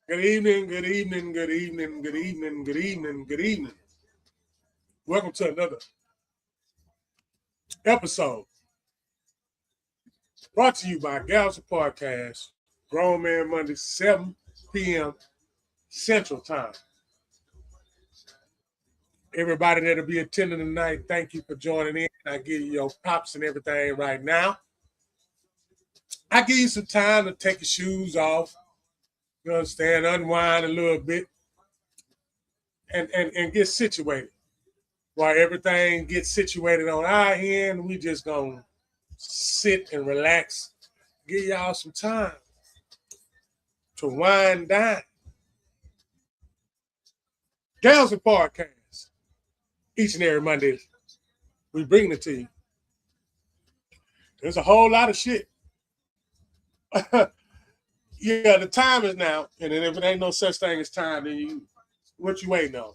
Good evening, good evening, good evening, good evening, good evening, good evening. Welcome to another episode brought to you by Galaxy Podcast, Grown Man Monday, 7 p.m. Central Time. Everybody that'll be attending tonight, thank you for joining in. I give you your props and everything right now. I give you some time to take your shoes off, you understand, unwind a little bit, and get situated. While everything gets situated on our end, we just gonna sit and relax, give y'all some time to wind down. Gals and Podcast, each and every Monday, we bring it to you. There's a whole lot of shit. Yeah, the time is now, and then if it ain't no such thing as time, then what you waiting on?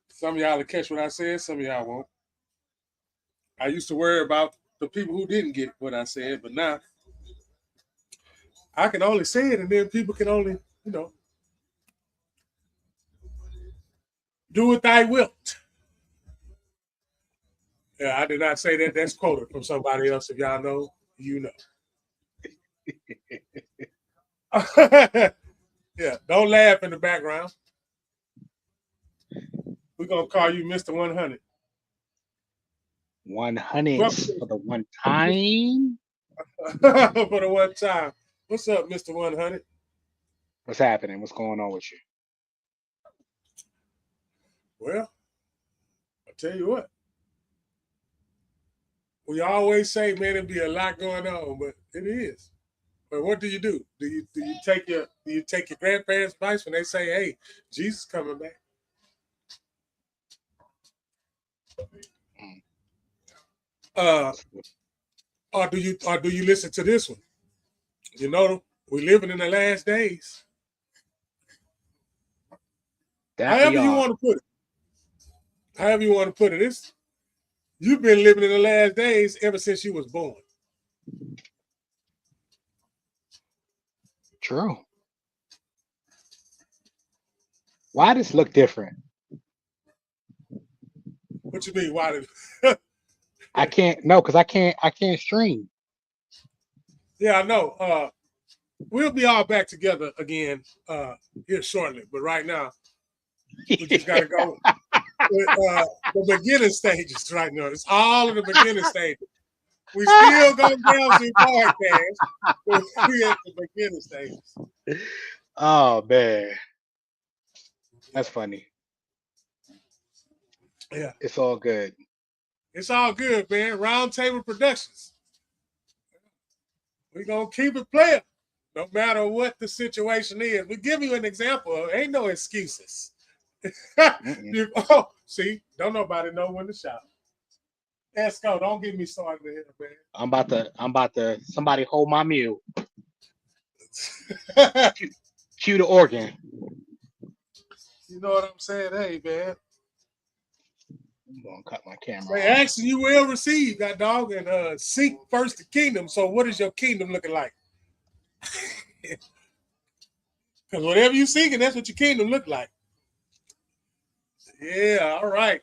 Some of y'all will catch what I said, some of y'all won't. I used to worry about the people who didn't get what I said, but now I can only say it, and then people can only, do what I wilt. Yeah, I did not say that. That's quoted from somebody else. If y'all know, you know. Yeah, don't laugh in the background. We're gonna call you Mr. 100. 100 for the one time. For the one time. What's up, Mr. 100? What's happening? What's going on with you? Well, I'll tell you what. We always say, man, it'd be a lot going on, but it is. But what do? Do you take your grandparents' advice when they say, "Hey, Jesus coming back"? Uh, or do you listen to this one? You know, we're living in the last days. However you want to put it. However you want to put it. You've been living in the last days ever since you was born. True. Why does this look different? What you mean? Why? I can't. No, because I can't stream. Yeah, I know. We'll be all back together again here shortly. But right now, we just got to go with the beginning stages right now. It's all in the beginning stages. We still going down to podcast, but we at the beginning stages. Oh, man. That's funny. Yeah. It's all good. It's all good, man. Round Table Productions. We're going to keep it playing. No matter what the situation is. We give you an example. Ain't no excuses. See, don't nobody know when to shout. Let's go. Don't get me started here, man. I'm about to somebody hold my mule. Cue the organ. You know what I'm saying? Hey, man. I'm gonna cut my camera. Say, action you will receive, that dog, and seek first the kingdom. So what is your kingdom looking like? Because whatever you seeking, that's what your kingdom look like. Yeah, all right.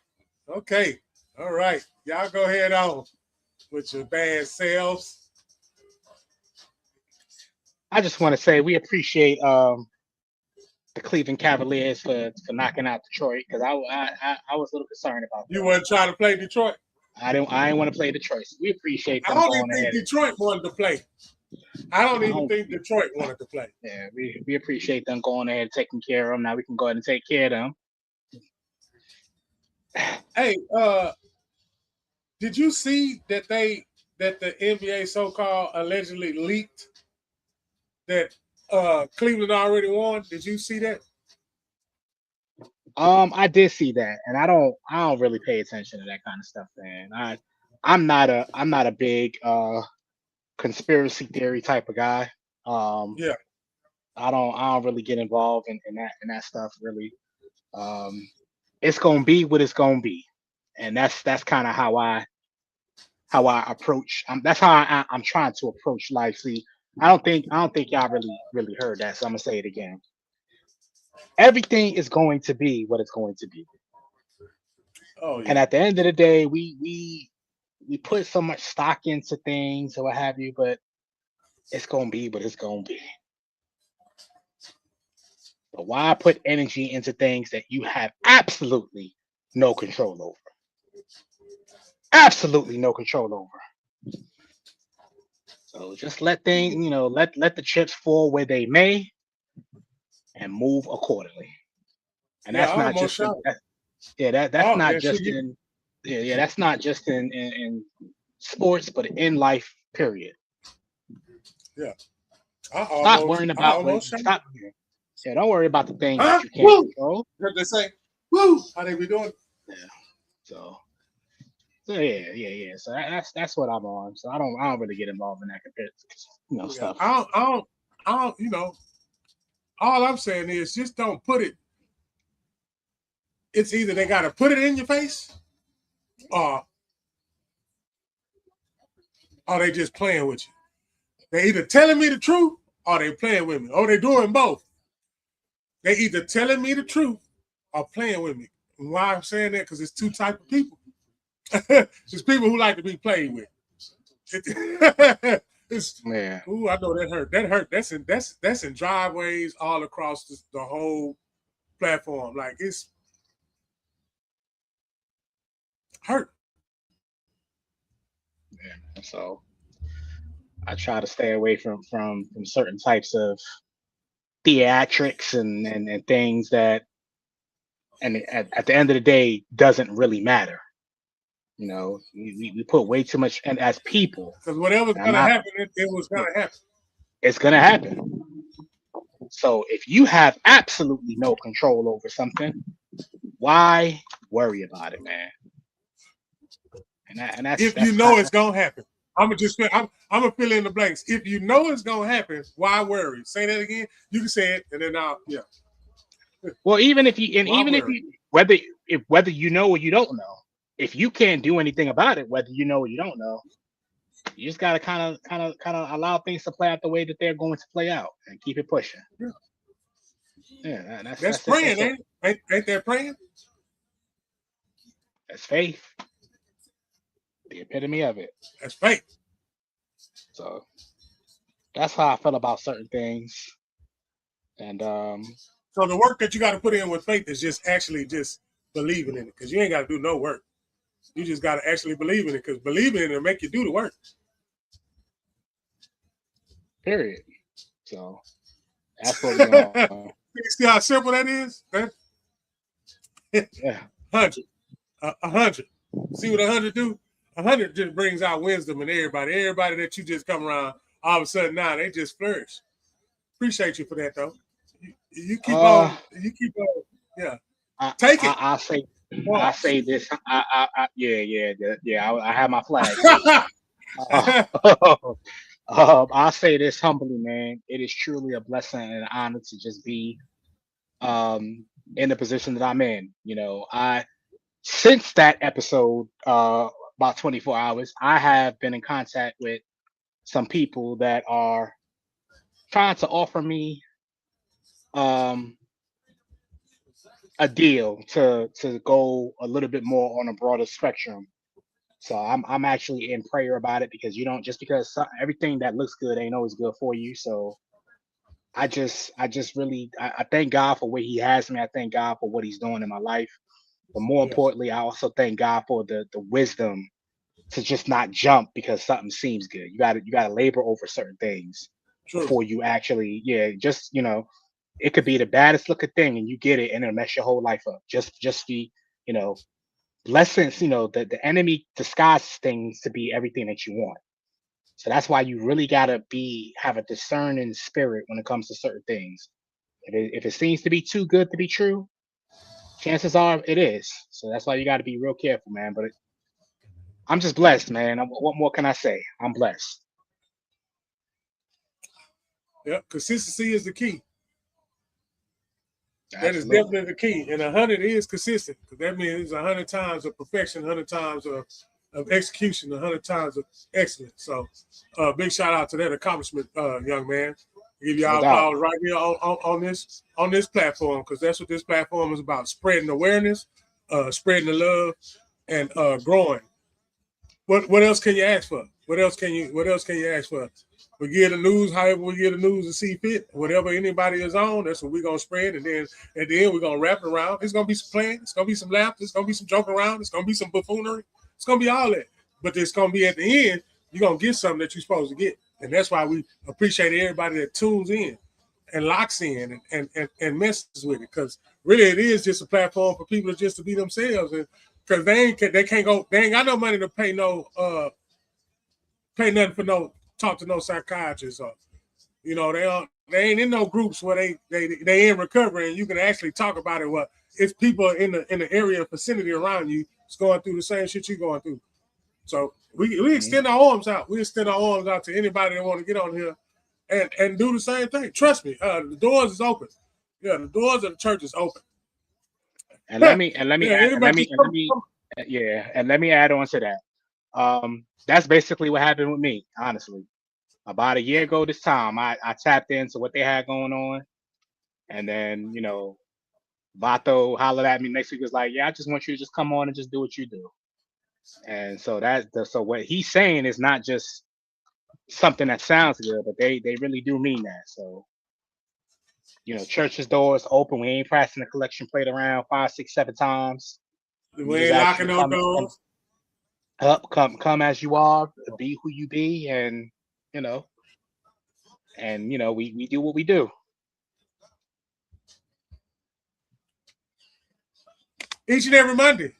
Okay. All right. Y'all go ahead on with your bad selves. I just want to say we appreciate the Cleveland Cavaliers for knocking out Detroit, because I was a little concerned about that. You weren't trying to play Detroit? I didn't want to play Detroit. So we appreciate them. I don't even think Detroit wanted to play. I don't even think Detroit wanted to play. Yeah, we appreciate them going ahead and taking care of them. Now we can go ahead and take care of them. Hey, did you see that the NBA so-called allegedly leaked that Cleveland already won? Did you see that? I did see that, and I don't really pay attention to that kind of stuff, man. I'm not a big conspiracy theory type of guy. Yeah. I don't really get involved in that stuff really. It's gonna be what it's gonna be, and that's kind of how I approach. That's how I'm trying to approach life. See, I don't think y'all really heard that, so I'm gonna say it again. Everything is going to be what it's going to be. Oh And yeah. at the end of the day, we put so much stock into things or what have you, but it's gonna be what it's gonna be. But why put energy into things that you have absolutely no control over? Absolutely no control over. So just let things, let the chips fall where they may and move accordingly. And Yeah, that's I not almost just in, shot it. that's Oh, not and see just you. in that's not just in sports, but in life, period. Yeah, Stop worrying I about what almost shot stop. Yeah, don't worry about the things that Huh? you can't Woo! control. What they say? Woo! How they be doing? Yeah. So, yeah. So that's what I'm on. So I don't really get involved in that compared to, Yeah, stuff. I don't. All I'm saying is just don't put it. It's either they got to put it in your face, or they just playing with you. They either telling me the truth, or they playing with me. Or they doing both. They either telling me the truth or playing with me. And why I'm saying that? Because it's two type of people. There's people who like to be played with. It's, Yeah. ooh, I know that hurt. That hurt. That's in driveways all across the whole platform. Like it's hurt. Yeah. So I try to stay away from certain types of theatrics and things that, and at the end of the day, doesn't really matter. We put way too much, and as people, Because whatever's and I'm gonna not, happen, it was gonna happen. it's gonna happen. So if you have absolutely no control over something, why worry about it, man? And that's If you that's know kind it's gonna happen. I'm gonna fill in the blanks. If you know it's gonna happen, why worry? Say that again. You can say it, and then I'll yeah. well, even if you and Why even if worry? you whether you know or you don't know, if you can't do anything about it, whether you know or you don't know, you just gotta kind of allow things to play out the way that they're going to play out and keep it pushing. Yeah. Yeah, That's that's it. praying, That's all. ain't that praying? That's faith, the epitome of it. That's faith. So that's how I feel about certain things. And So the work that you got to put in with faith is just actually just believing in it, because you ain't got to do no work. You just got to actually believe in it, because believing in it will make you do the work. period. So that's what we on. You see how simple that is? Yeah. 100. 100. See what 100 do? 100 just brings out wisdom in everybody. Everybody that you just come around, all of a sudden now they just flourish. Appreciate you for that though. You keep Uh, on. You keep on. Yeah. I, Take it. I say I Pause. say this. Yeah. I have my flag. Uh, I'll say this humbly, man. It is truly a blessing and an honor to just be in the position that I'm in. I since that episode, about 24 hours, I have been in contact with some people that are trying to offer me um a deal to go a little bit more on a broader spectrum. So I'm actually in prayer about it because you don't just because everything that looks good ain't always good for you. So I just really I thank God for where He has me. I thank God for what He's doing in my life. But more Yeah. importantly, I also thank God for the wisdom to just not jump because something seems good. You gotta labor over certain things True. before you actually, yeah, just it could be the baddest looking thing and you get it and it'll mess your whole life up. Just be, you know, blessings, the enemy disguises things to be everything that you want. So that's why you really gotta have a discerning spirit when it comes to certain things. If it seems to be too good to be true, chances are it is. So that's why you got to be real careful, man. But I'm just blessed, man. What more can I say? I'm blessed. Yeah. Consistency is the key. That is Absolutely. definitely the key. And 100 is consistent, because that means 100 times of perfection, 100 times of of execution, 100 times of excellence. So, big shout out to that accomplishment, young man. Give No y'all doubt. applause right here on this platform, because that's what this platform is about: spreading awareness, spreading the love, and growing. What else can you ask for? What else can you ask for? We get the news however we get the news and see fit. Whatever anybody is on, that's what we're gonna spread. And then at the end, we're gonna wrap it around. It's gonna be some playing, it's gonna be some laughter, it's gonna be some joke around, it's gonna be some buffoonery, it's gonna be all that. But it's gonna be at the end, you're gonna get something that you're supposed to get. And that's why we appreciate everybody that tunes in and locks in and messes with it. Because really it is just a platform for people just to be themselves. And because they ain't got no money to pay pay nothing for talk to no psychiatrist, or they ain't in no groups where they in recovery and you can actually talk about it. What it's people in the area vicinity around you is going through the same shit you're going through. So we extend our arms out. We extend our arms out to anybody that want to get on here and do the same thing. Trust me, the doors is open. Yeah, the doors of the church is open. And let me and let me Yeah, add, and let anybody me and let me yeah, and let me add on to that. That's basically what happened with me, honestly. About a year ago this time, I tapped into what they had going on, and then Vato hollered at me next week, was like, "Yeah, I just want you to just come on and just do what you do." And so so what he's saying is not just something that sounds good, but they really do mean that. So church's doors open. We ain't passing the collection plate around 5, 6, 7 times. We we just ain't ask you locking to no come doors. up, come as you are, be who you be, and you know, we do what we do. Each and every Monday.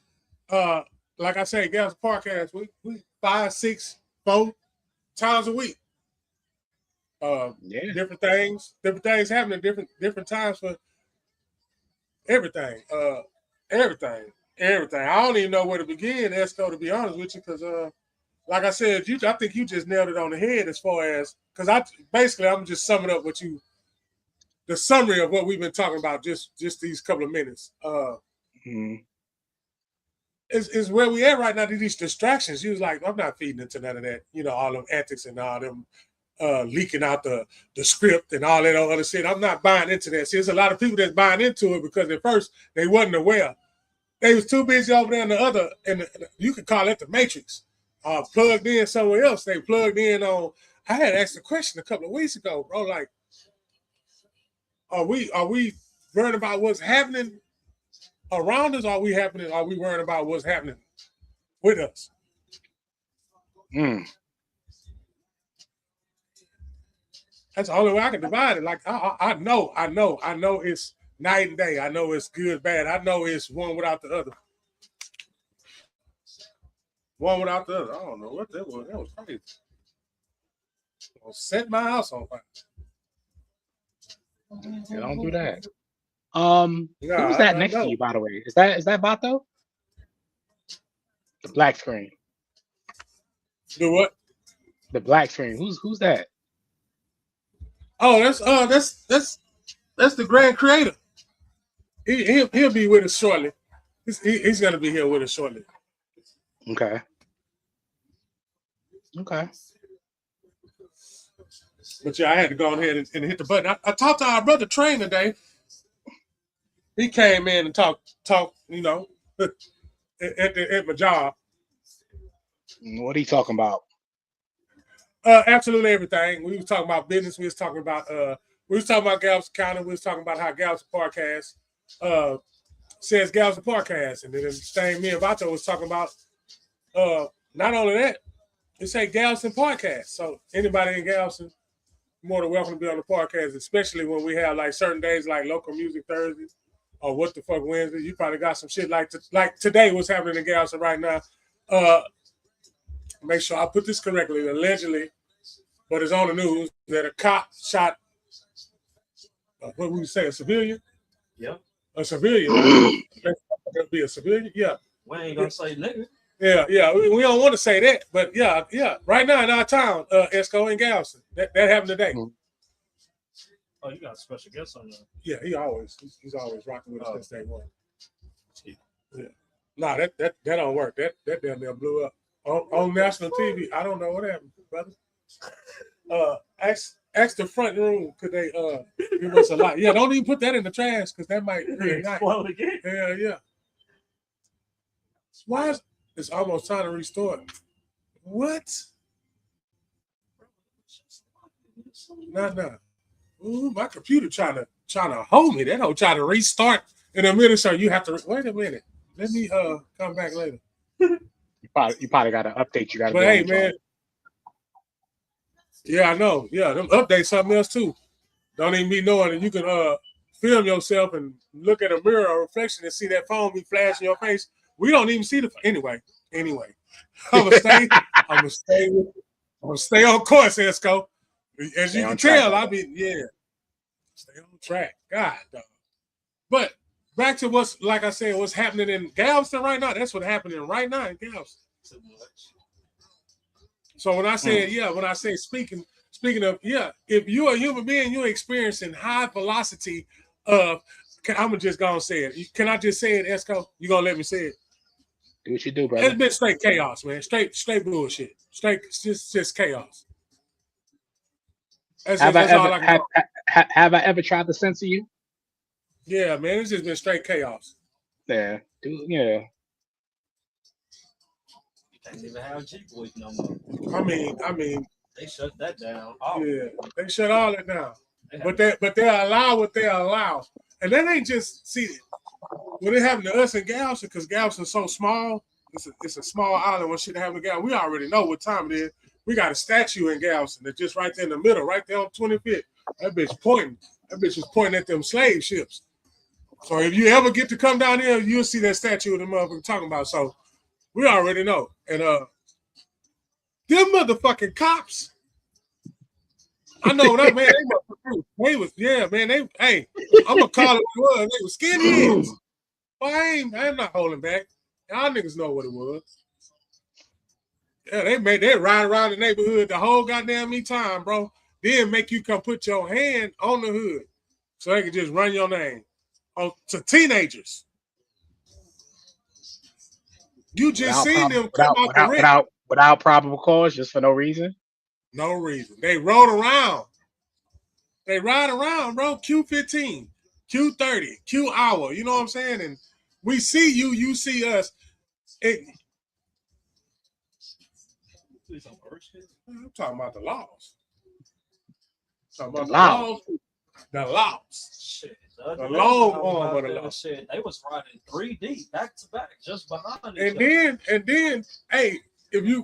Uh, like I say, Gals Podcast, we 5, 6, 4 times a week. Yeah. Different things happening, different times for everything. Everything. I don't even know where to begin, Esco, to be honest with you, because like I said, I think you just nailed it on the head as far as because I'm just summing up the summary of what we've been talking about just these couple of minutes. Mhm. Is where we at right now. These distractions. You was like, I'm not feeding into none of that. All them antics and all them leaking out the script and all that other shit. I'm not buying into that. See, there's a lot of people that's buying into it because at first they wasn't aware. They was too busy over there in the other, and you could call it the matrix. Plugged in somewhere else. They plugged in on. I had asked a question a couple of weeks ago, bro. Like, are we worried about what's happening around us? Or Are we worried about what's happening with us? Mm. That's the only way I can divide it. Like I know it's night and day. I know it's good, bad. I know it's one without the other. One without the other. I don't know what that was. That was crazy. I'll set my house on fire. Yeah, don't do that. Yeah, Who's that I next to know. you, by the way? Is that Vato? The black screen. Do what? The black screen. Who's that? Oh, that's the grand creator. He'll be with us shortly. He's gonna be here with us shortly. Okay. Okay. But yeah, I had to go ahead and hit the button. I talked to our brother Train today. He came in and talked, at my job. What are you talking about? Absolutely everything. We was talking about business. We was talking about Galveston County. We was talking about how Galveston Podcast says Galveston Podcast, and then the same me and Vato was talking about not only that, it say Galveston Podcast. So anybody in Galveston more than welcome to be on the podcast, especially when we have like certain days like local music Thursdays or what the fuck Wednesday. You probably got some shit like today what's happening in Galveston right now. Make sure I put this correctly. Allegedly, but it's on the news that a cop shot. What would you say? A civilian? Yeah. A civilian, right? That'd be a civilian. Yeah. We ain't gonna say nigga. Yeah. We don't want to say that, but yeah. Right now in our town, Esco and Galveston, that happened today. Oh, you got a special guest on there. Yeah, he's always rocking with us since day one. Yeah. Yeah. Nah, that don't work. That damn near blew up on national TV. I don't know what happened, brother. Ask the front room, could they give us a lot? Yeah, don't even put that in the trash because that might Explode again. Yeah. Why is it's almost time to restore it? What? Nah. Ooh, my computer trying to hold me. That don't try to restart in a minute, so you have to wait a minute. Let me come back later. You probably got to update. You got to But be hey, on the man. Yeah, I know. Yeah, them updates something else too. Don't even be knowing that you can film yourself and look at a mirror or reflection and see that phone be flashing your face. We don't even see the anyway. I'm gonna stay on course, Esco. As you can tell, stay on track. God, dog. But back to what's happening in Galveston right now. That's what's happening right now in Galveston. So when I say speaking of, if you're a human being, you're experiencing high velocity of, I'm just gonna say it. Can I just say it, Esco? You gonna let me say it? Do what you do, brother. It's been straight chaos, man. Straight bullshit. Just chaos. Have I ever tried to censor you? Yeah, man. It's just been straight chaos. Yeah. You can't even have G-Boys no more. I mean. They shut that down. Yeah, they shut all that down. But they allow what they allow. And that ain't just, see, when it happened to us in Galveston, because Galveston's so small, it's a small island when shit happened to Galveston. We already know what time it is. We got a statue in Galveston that's just right there in the middle, right there on 25th. That bitch pointing. That bitch was pointing at them slave ships. So if you ever get to come down here, you'll see that statue of the motherfucker talking about. So we already know. And them motherfucking cops, I know that, man. They was, man. I'm gonna call it what it was. They was skinheads. Well, I'm not holding back. Y'all niggas know what it was. Yeah, they ride around the neighborhood the whole goddamn time, bro. Then make you come put your hand on the hood so they can just run your name to teenagers. You just seen them come out the ring without probable cause, just for no reason. No reason. They rode around. They ride around, bro. Q15, Q30, Q hour. You know what I'm saying? And we see you, you see us. I'm talking about the laws. The laws. Shit. The long arm of the law. Shit. They was riding 3 deep back to back, just behind And then, hey, if you,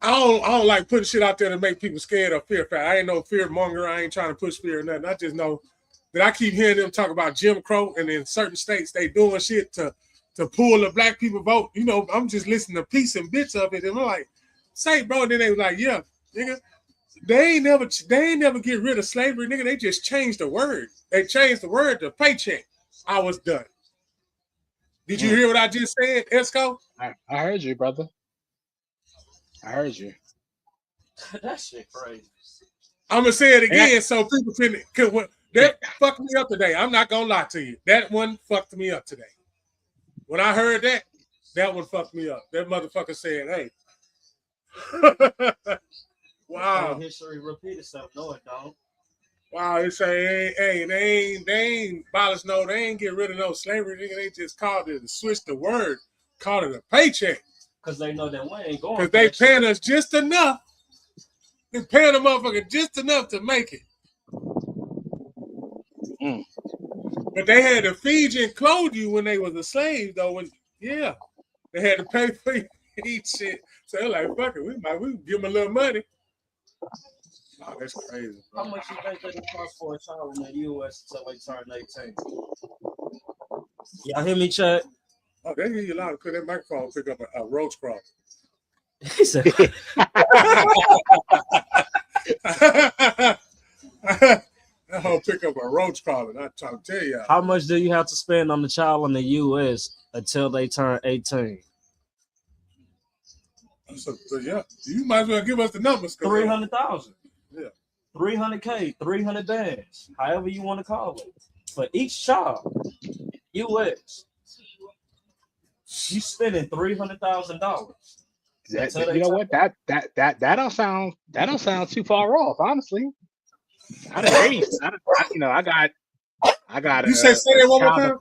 I don't like putting shit out there to make people scared or fear. I ain't no fear monger. I ain't trying to push fear or nothing. I just know that I keep hearing them talk about Jim Crow, and in certain states they doing shit to pull the black people vote. You know, I'm just listening to piece and bits of it, and I'm like, say, bro. And then they was like, yeah, nigga, they ain't never get rid of slavery, nigga. They just changed the word. They changed the word to paycheck. I was done. Did you hear what I just said, Esco? I heard you, brother. I heard you. That shit crazy. I'm gonna say it again so people can. That fucked me up today. I'm not gonna lie to you. That one fucked me up today. When I heard that one fucked me up. That motherfucker said, "Hey, wow, history repeat itself. No, it don't. Wow, they say, hey, they ain't abolish no, they ain't get rid of no slavery. Nigga, they just called it, switch the word, called it a paycheck. Because they know that we ain't going. Because they paying us just enough. They paying the motherfucker just enough to make it. But they had to feed you and clothe you when they was a slave, though. They had to pay for you to eat shit. So they're like, fuck it, we give them a little money. Oh, that's crazy. Bro. How much you think they cost for a child in the U.S. until they turn 18? Y'all hear me, Chad? Oh, they hear you loud because that microphone pick up a roach crawl. He said, that whole pick up a roach crawler. I'm trying to tell you. How much do you have to spend on the child in the U.S. until they turn 18? So yeah, you might as well give us the numbers. 300,000. Yeah. 300K, 300 bands, however you want to call it, for each child, U.S. You spending $300,000. You know what? That don't sound too far off, honestly. I done raised. I got You say that one more child. time.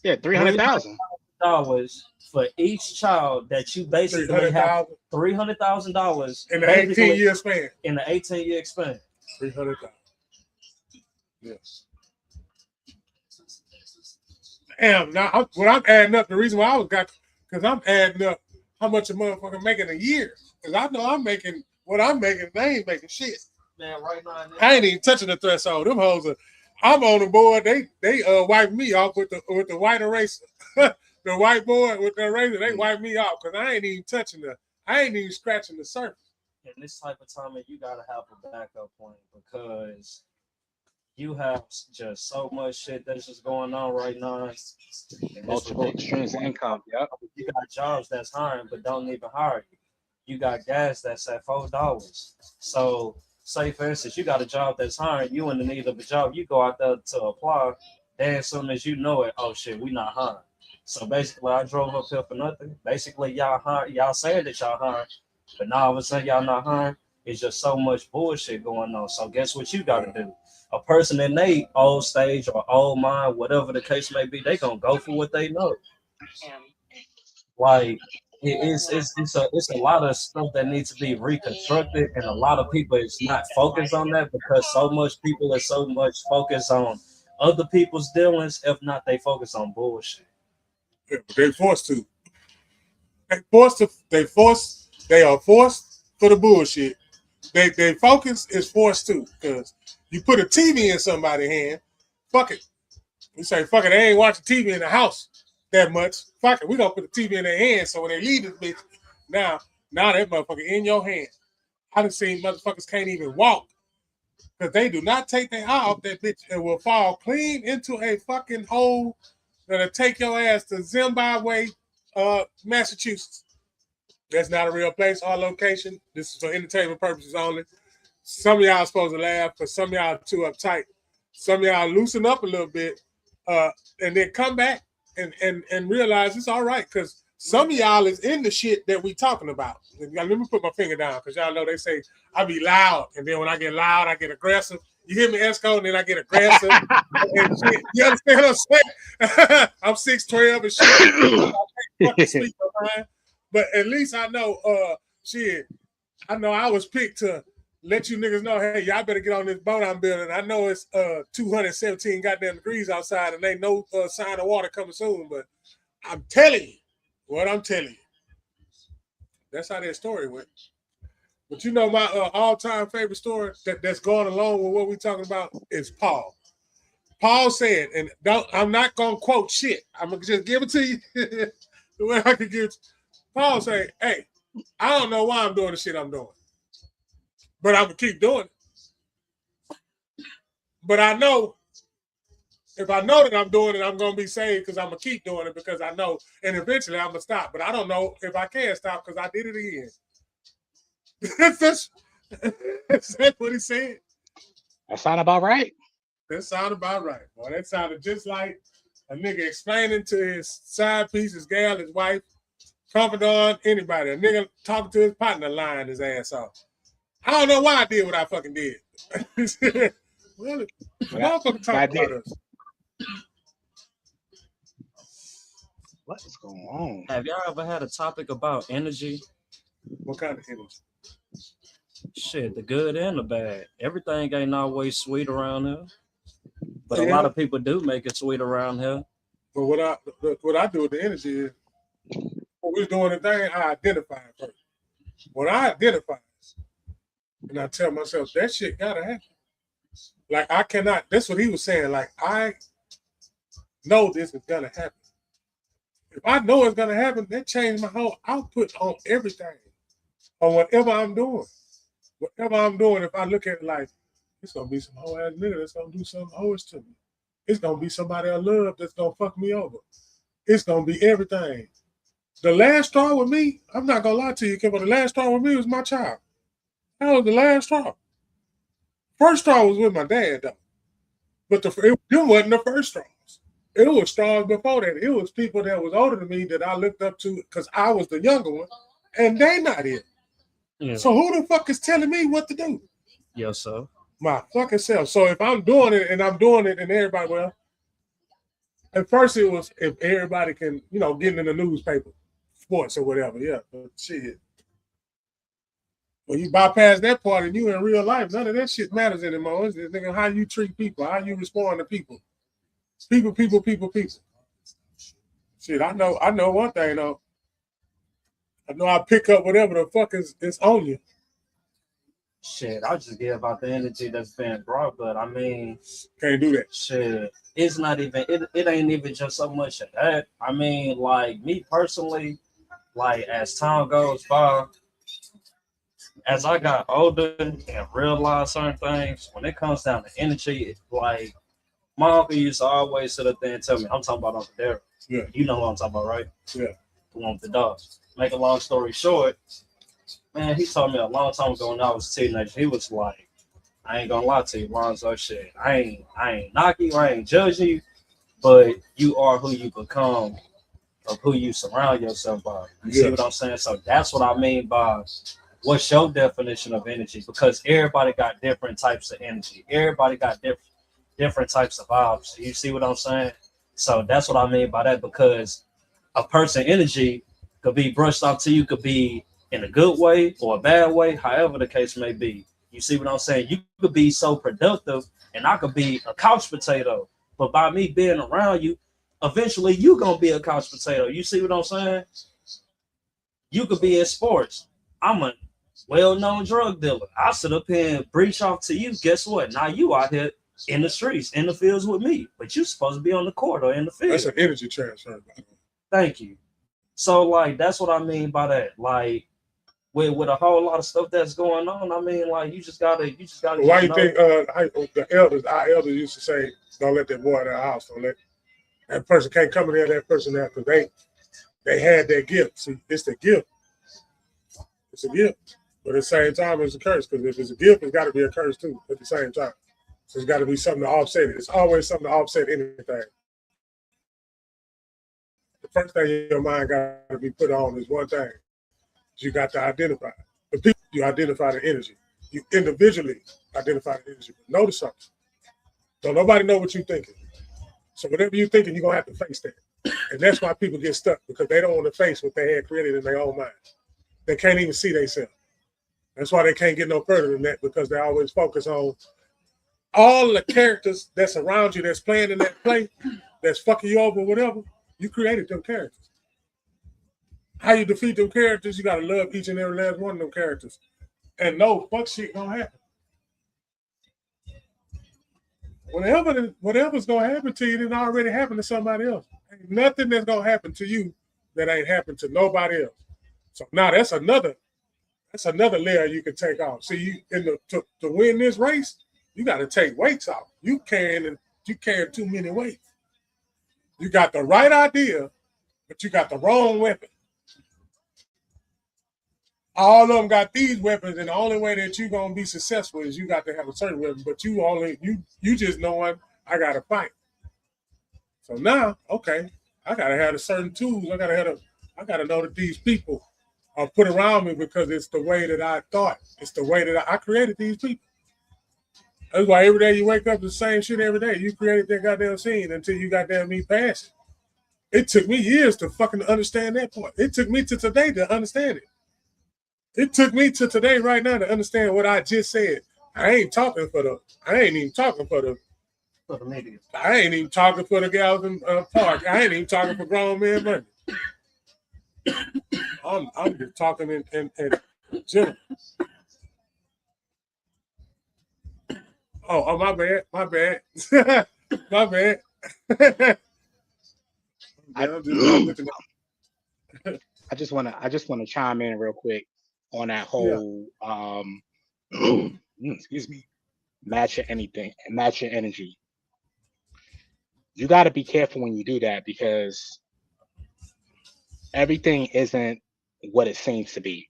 Yeah, $300,000 for each child that you basically have $300,000 in the 18-year span. In the 18-year span. 300,000. Yes. Damn. Now, when I'm adding up, the reason why I was because I'm adding up how much a motherfucker making a year. Because I know I'm making what I'm making. They ain't making shit. Man, right now I ain't even touching the threshold. Them hoes are. I'm on the board. They wipe me off with the white eraser. The white board with the eraser. They wipe me off because I ain't even touching I ain't even scratching the surface. In this type of time, you gotta have a backup plan because you have just so much shit that's just going on right now. Multiple streams of income. Yep. You got jobs that's hiring but don't even hire you. You got gas that's at $4. So say for instance, you got a job that's hiring, you in the need of a job, you go out there to apply, then as soon as you know it, oh shit, we not hiring. So basically I drove up here for nothing. Basically y'all saying that y'all hiring, but now all of a sudden y'all not hiring. It's just so much bullshit going on. So guess what you gotta do? A person in their old stage or old mind, whatever the case may be, they gonna go for what they know. Like it's a lot of stuff that needs to be reconstructed, and a lot of people is not focused on that because so much people are so much focused on other people's dealings. If not, they focus on bullshit. Yeah, they forced to. They are forced for the bullshit. They focus is forced to because you put a TV in somebody's hand. Fuck it. You say fuck it. They ain't watching TV in the house that much. Fuck it. We gonna put the TV in their hand so when they leave this bitch, now that motherfucker in your hand. I done seen motherfuckers can't even walk because they do not take their eye off that bitch and will fall clean into a fucking hole that'll take your ass to Zimbabwe, Massachusetts. That's not a real place or location. This is for entertainment purposes only. Some of y'all are supposed to laugh, but some of y'all are too uptight. Some of y'all loosen up a little bit, and then come back and realize it's all right because some of y'all is in the shit that we talking about. Let me put my finger down because y'all know they say I be loud, and then when I get loud, I get aggressive. You hear me, Esco, and then I get aggressive. And shit. You understand what I'm saying? I'm 6'12" and shit. I can't fucking sleep behind. But at least I know, shit, I know I was picked to let you niggas know, hey, y'all better get on this boat I'm building. I know it's 217 goddamn degrees outside and ain't no sign of water coming soon, but I'm telling you what I'm telling you. That's how that story went. But you know my all-time favorite story that's going along with what we're talking about is Paul. Paul said, and I'm not going to quote shit. I'm going to just give it to you the way I can give it to you. Paul say, hey, I don't know why I'm doing the shit I'm doing, but I'm going to keep doing it. But I know if I know that I'm doing it, I'm going to be saved because I'm going to keep doing it because I know, and eventually I'm going to stop. But I don't know if I can stop because I did it again. That's what he said. That sound about right. That sounded about right. Boy, that sounded just like a nigga explaining to his side piece, his gal, his wife, confidant, anybody. A nigga talking to his partner lying his ass off. I don't know why I did what I fucking did. Well, motherfucker talking about us. What is going on? Have y'all ever had a topic about energy? What kind of energy? Shit, the good and the bad. Everything ain't always sweet around here. But a lot of people do make it sweet around here. But what I do with the energy is when we're doing the thing, I identify it first. When I identify it, and I tell myself that shit gotta happen. Like I cannot, that's what he was saying. Like I know this is gonna happen. If I know it's gonna happen, that changed my whole output on everything. On whatever I'm doing. Whatever I'm doing, if I look at it like it's gonna be some whole ass nigga that's gonna do something always to me. It's gonna be somebody I love that's gonna fuck me over. It's gonna be everything. The last straw with me, I'm not gonna lie to you, Kim, but the last straw with me was my child. That was the last straw. First straw was with my dad, though. But it wasn't the first straws. It was strong before that. It was people that was older than me that I looked up to because I was the younger one, and they not it. Yeah. So who the fuck is telling me what to do? Yourself. My fucking self. So if I'm doing it and everybody, well, at first it was if everybody can, get in the newspaper, sports or whatever. Yeah, but shit. When you bypass that part and you in real life, none of that shit matters anymore. It's how you treat people, how you respond to people. People. Shit, I know one thing though. I know I pick up whatever the fuck is on you. Shit, I just give about the energy that's being brought, but I mean, Can't do that. shit, it's not even it ain't even just so much of that. I mean, like me personally, like as time goes by, as I got older and realized certain things, when it comes down to energy, like my uncle used to always sit up there and tell me, I'm talking about Uncle Derek. Yeah. You know what I'm talking about, right? Yeah. The one with the dogs. Make a long story short, man, he told me a long time ago when I was a teenager, he was like, I ain't gonna lie to you, Lonzo, shit. I ain't knocking you, I ain't judging you, but you are who you become of who you surround yourself by. You see what I'm saying? So that's what I mean by what's your definition of energy? Because everybody got different types of energy. Everybody got different types of vibes. You see what I'm saying? So that's what I mean by that, because a person energy could be brushed off to you, could be in a good way or a bad way, however the case may be. You see what I'm saying? You could be so productive and I could be a couch potato, but by me being around you, eventually you gonna be a couch potato. You see what I'm saying? You could be in sports. I'm a well-known drug dealer. I sit up here and breach off to you. Guess what? Now you out here in the streets, in the fields with me, but you supposed to be on the court or in the field. That's an energy transfer. Thank you. So like that's what I mean by that. Like with a whole lot of stuff that's going on, I mean like you just gotta. Why you think our elders used to say, don't let that boy in the house, don't let that person can't come in there, that person there, because they had that gift. See, it's the gift. It's a gift. But at the same time, it's a curse, because if it's a gift, it's got to be a curse too at the same time. So it's got to be something to offset it. It's always something to offset anything. The first thing your mind got to be put on is one thing. You got to identify. The people, you identify the energy. You individually identify the energy. But notice something. Don't nobody know what you're thinking. So whatever you're thinking, you're going to have to face that. And that's why people get stuck, because they don't want to face what they had created in their own mind. They can't even see themselves. That's why they can't get no further than that, because they always focus on all the characters that's around you that's playing in that play, that's fucking you over, whatever. You created them characters. How you defeat them characters, you got to love each and every last one of them characters. And no fuck shit gonna happen. Whatever's gonna happen to you, it already happened to somebody else. Ain't nothing that's gonna happen to you that ain't happened to nobody else. So now that's another layer you can take off. See, to win this race, you got to take weights off. You carrying too many weights. You got the right idea, but you got the wrong weapon. All of them got these weapons, and the only way that you're gonna be successful is you got to have a certain weapon. But you just knowing I gotta fight. So now, okay, I gotta have a certain tools. I gotta know that these people are put around me, because it's the way that I thought. It's the way that I created these people. That's why every day you wake up the same shit every day. You created that goddamn scene until you goddamn me pass it. It took me years to fucking understand that part. It took me to today to understand it. It took me to today right now to understand what I just said. I ain't even talking for the media. I ain't even talking for the gals in park. I ain't even talking for grown men money. I'm just talking in general. Oh, my bad. My bad. I just want to chime in real quick on that whole excuse me, match your energy. You got to be careful when you do that, because everything isn't what it seems to be.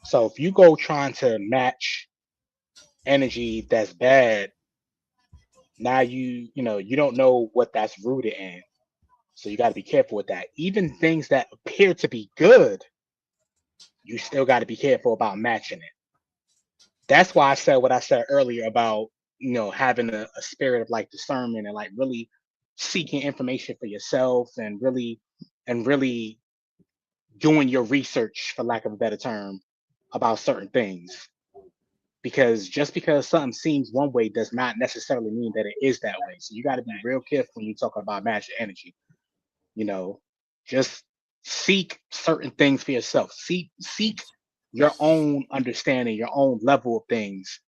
So if you go trying to match energy that's bad, Now you don't know what that's rooted in. So you got to be careful with that. Even things that appear to be good, you still got to be careful about matching it. That's why I said what I said earlier about having a spirit of like discernment and like really seeking information for yourself and really doing your research, for lack of a better term, about certain things. Because just because something seems one way does not necessarily mean that it is that way. So you got to be real careful when you talk about magic energy. You know, just seek certain things for yourself. Seek your own understanding, your own level of things,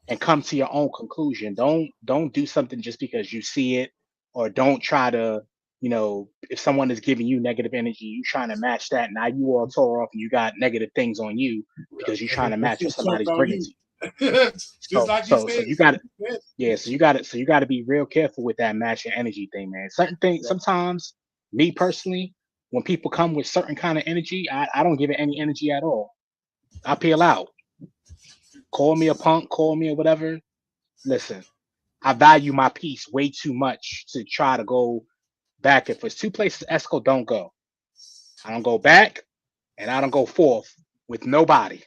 and come to your own conclusion. Don't do something just because you see it, or don't try to, if someone is giving you negative energy, you trying to match that. Now you all tore off and you got negative things on you because you're trying to That match what shit choked somebody's on bringing you. to you. Just So like you so so said. you got to yeah, so you got to be real careful with that matching energy thing, man. Certain things sometimes, me personally, when people come with certain kind of energy, I don't give it any energy at all. I peel out. Call me a punk, call me or whatever. Listen, I value my peace way too much to try to go back. If it's two places Esco don't go. I don't go back and I don't go forth with nobody.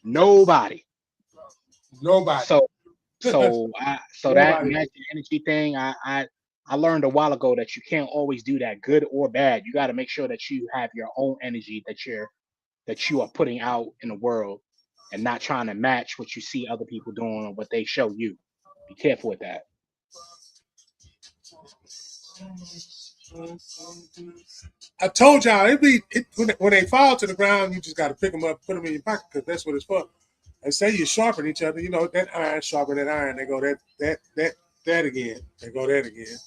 Nobody. Nobody. So so that Nobody. magic energy thing, I learned a while ago that you can't always do that, good or bad. You got to make sure that you have your own energy that you are putting out in the world, and not trying to match what you see other people doing or what they show you. Be careful with that. I told y'all when they fall to the ground, you just got to pick them up, put them in your pocket because that's what it's for. And say you sharpen each other, that iron sharpen that iron. They go that again. They go that again.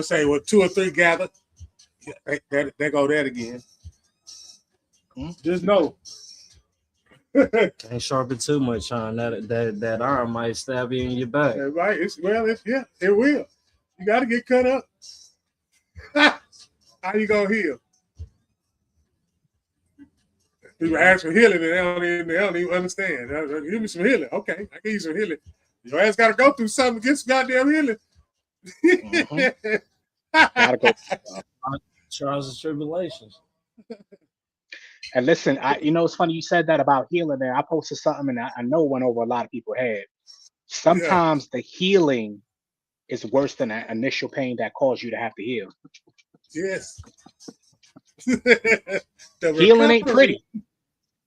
Say two or three gather, they go that again. Hmm? Just know. Can't sharpen too much on that arm might stab you in your back. Right? It will. You got to get cut up. How you gonna heal? People ask for healing and they don't even understand. Give me some healing. Okay, I give you some healing. Your ass got to go through something to get some goddamn healing. Gotta go. Trials and tribulations. And listen, it's funny you said that about healing there. I posted something and I know it went over a lot of people's head. Yeah. Sometimes the healing is worse than that initial pain that caused you to have to heal. Yes. Healing ain't pretty.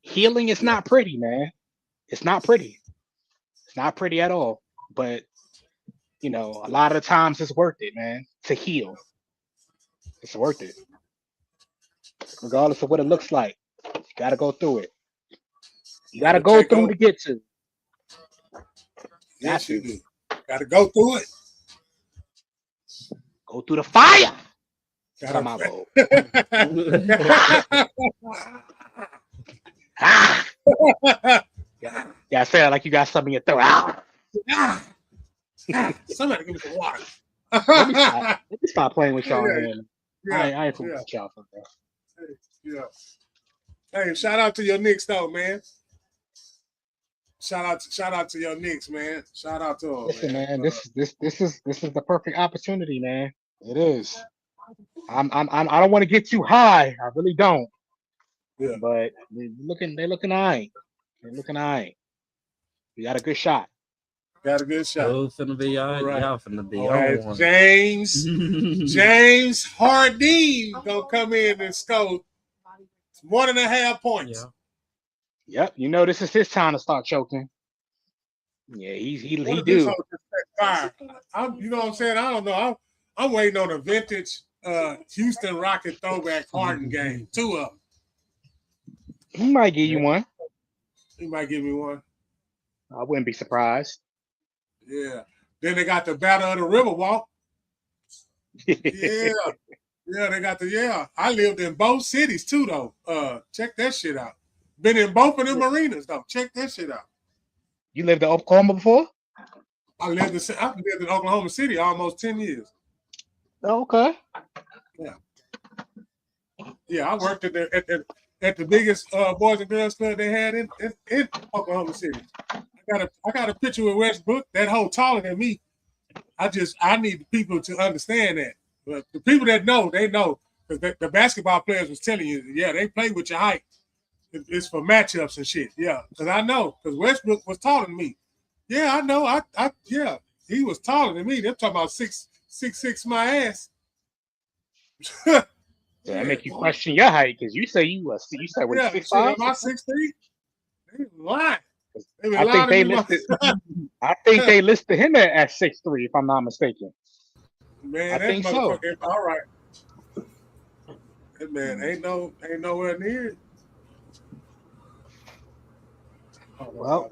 Healing is not pretty, man. It's not pretty. It's not pretty at all. But a lot of the times it's worth it, man, to heal. It's worth it. Regardless of what it looks like. You gotta go through it. You gotta go through to get to. Yes, you do. Gotta go through it. Go through the fire. Gotta Come on, go. Yeah, I say that like you got something in your throat. Somebody give me some water. Let me stop playing with y'all, man. I ain't cool with y'all for that. Yeah. Hey, shout out to your Knicks though, man. Shout out to your Knicks, man. Shout out to them. Listen, man, this is the perfect opportunity, man. It is. I don't want to get too high. I really don't. Yeah. But they're looking all right. They're looking all right. We got a good shot. Got a good shot. Oh, finna be all right. Y'all finna be on one. James Harden gonna come in and score 1.5 points. Yep. This is his time to start choking. Yeah, he do. Fire. You know what I'm saying? I don't know. I'm waiting on a vintage Houston Rocket throwback Harden game. 2 of them. He might give you one. He might give me one. I wouldn't be surprised. Yeah. Then they got the Battle of the Riverwalk. Yeah. They got I lived in both cities too, though. Check that shit out. Been in both of them arenas, though. Check that shit out. You lived in Oklahoma before? I lived in Oklahoma City almost 10 years. Oh, okay. Yeah. Yeah, I worked at the biggest boys and girls club they had in Oklahoma City. I got a picture with Westbrook, that hoe taller than me. I need people to understand that. But the people that know, they know. Because the basketball players was telling you, yeah, they play with your height. It's for matchups and shit. Yeah, because I know. Because Westbrook was taller than me. Yeah, I know. Yeah, he was taller than me. They're talking about 6'6" my ass. Yeah, that make you question your height because you say you said what, Yeah, 6'5"? am I 6'3"? They lying. They I think they lying to me. listed. I think they listed him at 6'3", if I'm not mistaken. Man, I that think so. motherfucker. All right. That man ain't nowhere near it. Well,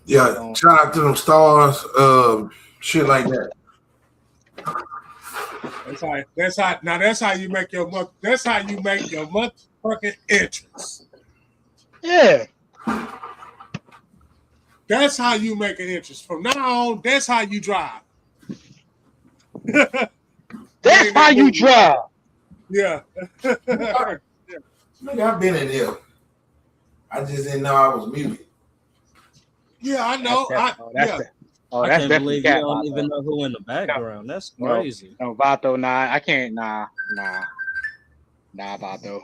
yeah, shout out to them stars, shit like that. That's how you make your motherfucking entrance. Yeah. That's how you make an entrance. From now on, that's how you drive. That's how you drive. Yeah. Nigga, I've been in there. I just didn't know I was muted. Yeah, I know. I can't believe you don't even know who in the background. That's crazy. No, Vato, nah, I can't. Nah, Vato.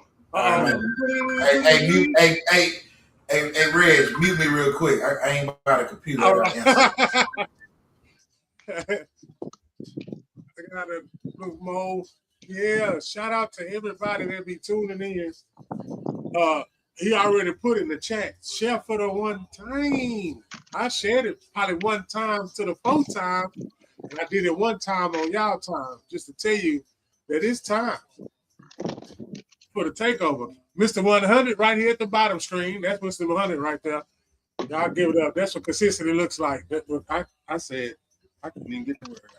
Hey, Reg, mute me real quick. I ain't about a computer. I got a move. Yeah, shout out to everybody that be tuning in. He already put in the chat. Share for the one time. I shared it probably one time to the 4 time, and I did it one time on y'all time, just to tell you that it's time for the takeover. Mr. 100 right here at the bottom screen. That's Mr. 100 right there. Y'all give it up. That's what consistency looks like. That's what I said. I couldn't even get the word out.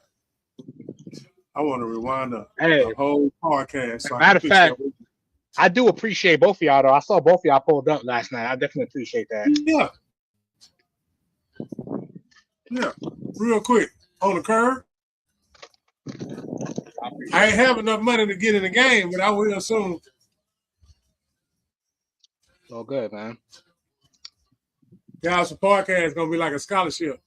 I want to rewind the whole podcast. So matter of fact, I do appreciate both of y'all, though. I saw both of y'all pulled up last night. I definitely appreciate that. Yeah. Yeah. Real quick. On the curve. I ain't have enough money to get in the game, but I will soon. All good, man. Y'all's podcast is going to be like a scholarship.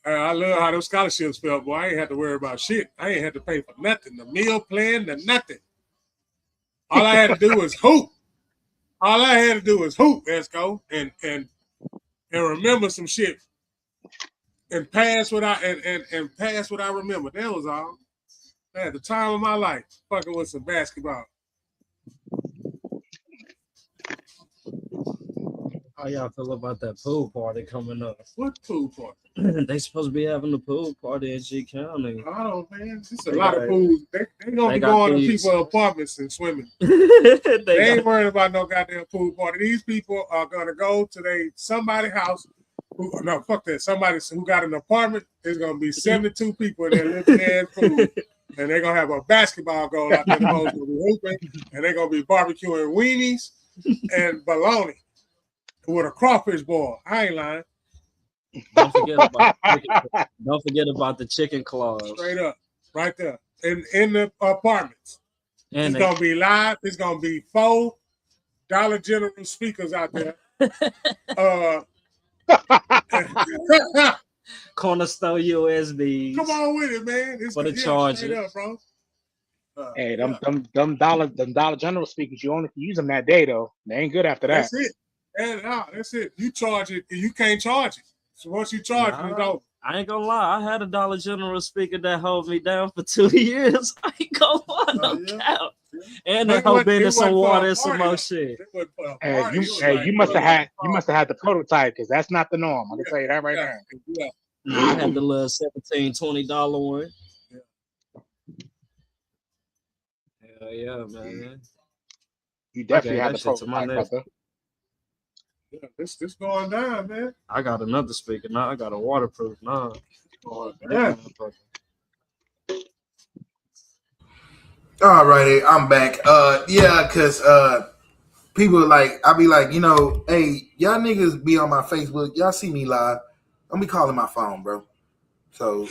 I love how those scholarships felt, boy. I ain't had to worry about shit. I ain't had to pay for nothing. The meal plan, the nothing. All I had to do was hoop. All I had to do was hoop, Esco, and remember some shit. And pass what I remember. That was all. I had the time of my life fucking with some basketball. How y'all feel about that pool party coming up? What pool party? They supposed to be having a pool party in G County. I don't know, man. It's a lot of pools. They gonna be going to people's apartments and swimming. they ain't worried about no goddamn pool party. These people are gonna go to somebody's house. Fuck that. Somebody who got an apartment. There's gonna be 72 people in their living ass pool, and they're gonna have a basketball goal out there. The hoes gonna be hooping, and they're gonna be barbecuing weenies and bologna with a crawfish ball. I ain't lying. Don't forget about the chicken claws. Straight up, right there in the apartments. And it's gonna be live. It's gonna be $4 General speakers out there. Cornerstone USB. Come on with it, man. It's for the charger, up, bro. Hey, them Dollar General speakers, you only can use them that day though. They ain't good after that. That's it. That's it. You charge it, you can't charge it. So once you charge it, you don't. I ain't gonna lie. I had a Dollar General speaker that held me down for 2 years. I ain't gonna lie, no doubt. And they hold me in some water and some more shit. You must have had the prototype because that's not the norm. I can tell you that right now. Yeah. No, I had the little $17, $20 one. Hell yeah, man. You definitely had the prototype, brother. Yeah, this going down, man. I got another speaker now. I got a waterproof now. Yeah. All righty, I'm back. Cause people I be like, hey, y'all niggas be on my Facebook. Y'all see me live. I'm be calling my phone, bro. So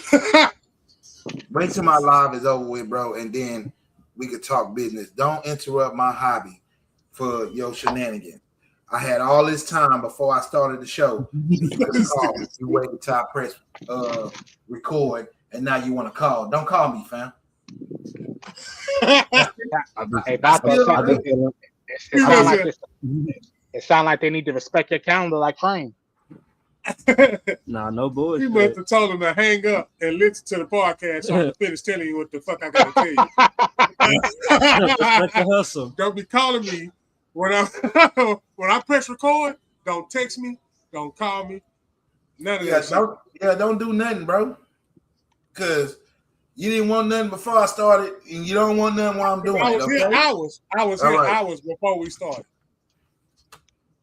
wait till my live is over with, bro, and then we could talk business. Don't interrupt my hobby for your shenanigans. I had all this time before I started the show. You couldn't call me. You waited till I press record, and now you want to call. Don't call me, fam. Hey, Bopper, it sounds like they need to respect your calendar like Crane. Nah, no He bullshit. must have told him to hang up and listen to the podcast so I can finish telling you what the fuck I gotta tell you. Respect the hustle. Don't be calling me when I when I press record. Don't text me. Don't call me. None of that shit. Don't do nothing, bro. Cause you didn't want nothing before I started, and you don't want nothing while I'm doing I was it. here Okay? hours. I was here hours before we started.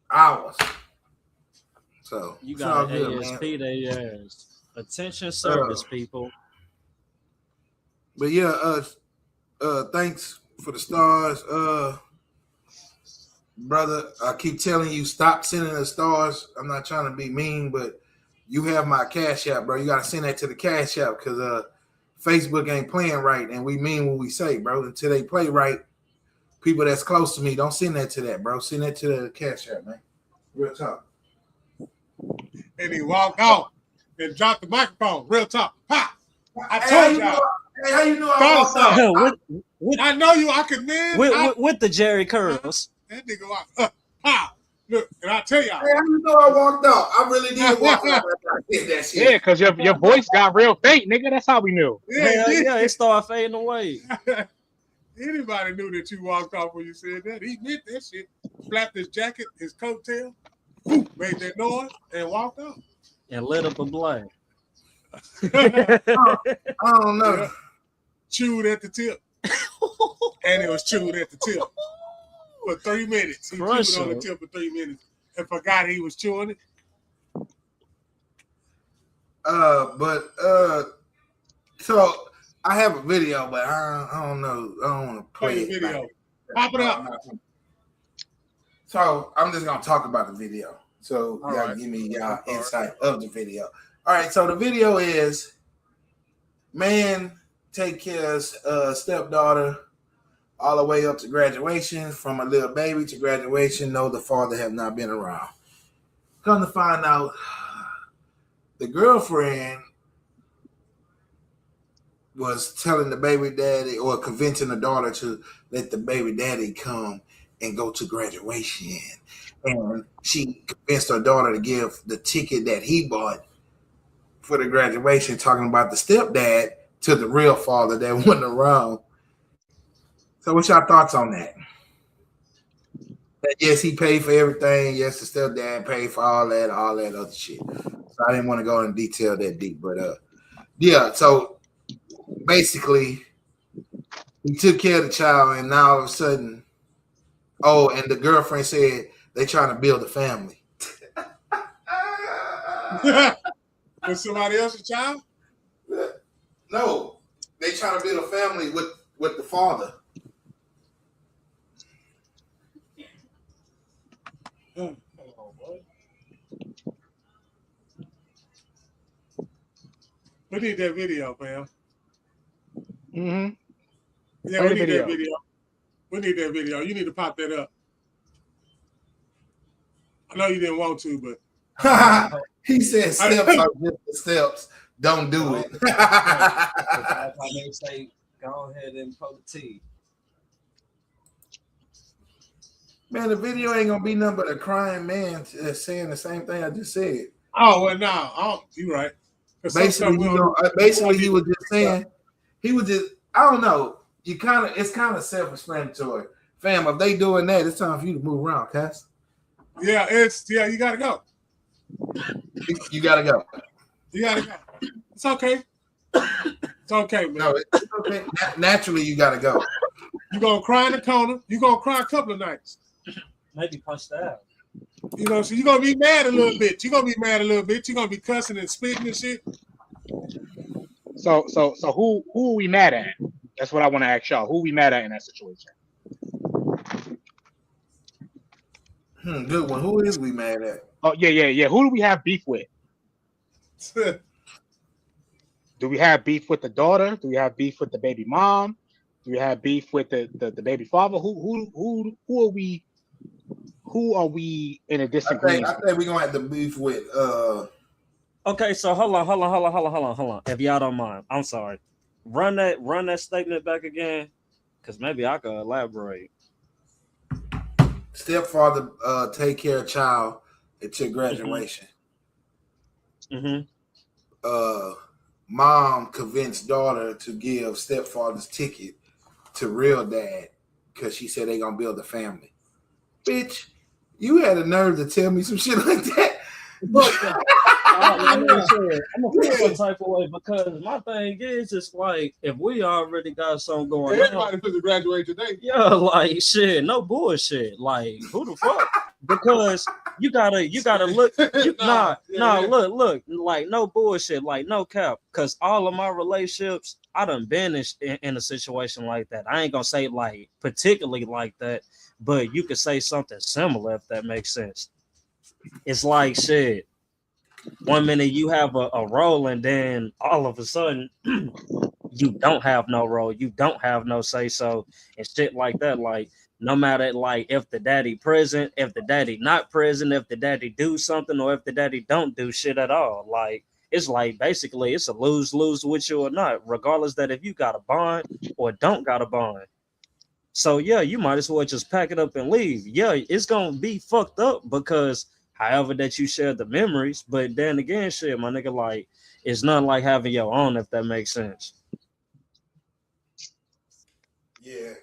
Hours. So You it's all got good, ASP man. their ass. Attention service, people. But yeah, thanks for the stars, brother. I keep telling you, stop sending the stars. I'm not trying to be mean, but you have my Cash App, bro. You gotta send that to the Cash App because Facebook ain't playing right, and we mean what we say, bro. Until they play right, people that's close to me, don't send that to that, bro. Send that to the Cash App, man. Real talk. And he walked off and dropped the microphone. Real talk. Ha! I told y'all. Hey, how you know I walked out? I know you. I could, man. With the Jerry curls. That nigga walked. Ha! Look, and I tell y'all. Hey, how you know I walked out? I really did walk out after I did that shit. Yeah, because your voice got real faint, nigga. That's how we knew. Yeah, it started fading away. Anybody knew that you walked off when you said that. He meant that shit. Flapped his jacket, his coattail, made that noise, and walked off. And lit up a blank. I don't know. Yeah. Chewed at the tip. And it was chewed at the tip for 3 minutes. He chewed on the tip for 3 minutes and forgot he was chewing it. So I have a video, but I don't know. I don't want to play the video. Like, Pop it up. So I'm just gonna talk about the video. So All y'all right. give me y'all insight of the video. All right, so the video is man take care of stepdaughter all the way up to graduation, from a little baby to graduation. No, the father have not been around. Come to find out, the girlfriend was telling the baby daddy or convincing the daughter to let the baby daddy come and go to graduation. And she convinced her daughter to give the ticket that he bought for the graduation, talking about the stepdad, to the real father that wasn't around. So what's your thoughts on that? Yes, he paid for everything. Yes, the stepdad paid for all that other shit. So I didn't want to go into detail that deep, but yeah, so basically he took care of the child, and now all of a sudden, and the girlfriend said they trying to build a family. With somebody else's child? No, they trying to build a family with the father. We need that video, man. Mm-hmm. Yeah, we need that video. We need that video. You need to pop that up. I know you didn't want to, but he said steps are just the steps. Don't do it. I may say, go ahead and pull the T. Man, the video ain't gonna be nothing but a crying man saying the same thing I just said. Oh well, no, you're right. Basically, he was just saying, I don't know. It's kind of self-explanatory, fam. If they doing that, it's time for you to move around, Cass. Yeah, you gotta go. You gotta go. You gotta go. It's okay. It's okay, man. No, it's okay. Naturally, you gotta go. You're gonna cry in the corner. You're gonna cry a couple of nights. Maybe punch that. You know, so you're gonna be mad a little bit. You're gonna be cussing and spitting and shit. So who are we mad at? That's what I want to ask y'all. Who are we mad at in that situation? Good one. Who is we mad at? Oh yeah. Who do we have beef with? Do we have beef with the daughter? Do we have beef with the baby mom? Do we have beef with the baby father? Who who are we in a I disagreement? think we're gonna have to beef with Okay, so hold on. If y'all don't mind, I'm sorry. Run that statement back again, because maybe I could elaborate. stepfather take care of child until graduation. Mm-hmm. Mom convinced daughter to give stepfather's ticket to real dad because she said they gonna build a family. Bitch, you had the nerve to tell me some shit like that. I mean, shit, I'm gonna feel some type of way because my thing is, it's like if we already got something going on, Everybody supposed to graduate today. yeah, like shit, no bullshit. Like who the fuck? Because you gotta look. Look, like no bullshit, like no cap. Because all of my relationships, I done been in a situation like that. I ain't gonna say like particularly like that, but you could say something similar if that makes sense. It's like shit. One minute you have a role, and then all of a sudden you don't have no role, you don't have no say so, and shit like that. Like no matter like if the daddy present, if the daddy not present, if the daddy do something, or if the daddy don't do shit at all. Like it's like basically it's a lose with you or not, regardless that if you got a bond or don't got a bond. So yeah, you might as well just pack it up and leave. Yeah, it's gonna be fucked up because however that you share the memories, but then again, shit, my nigga, like it's not like having your own, if that makes sense. Yeah.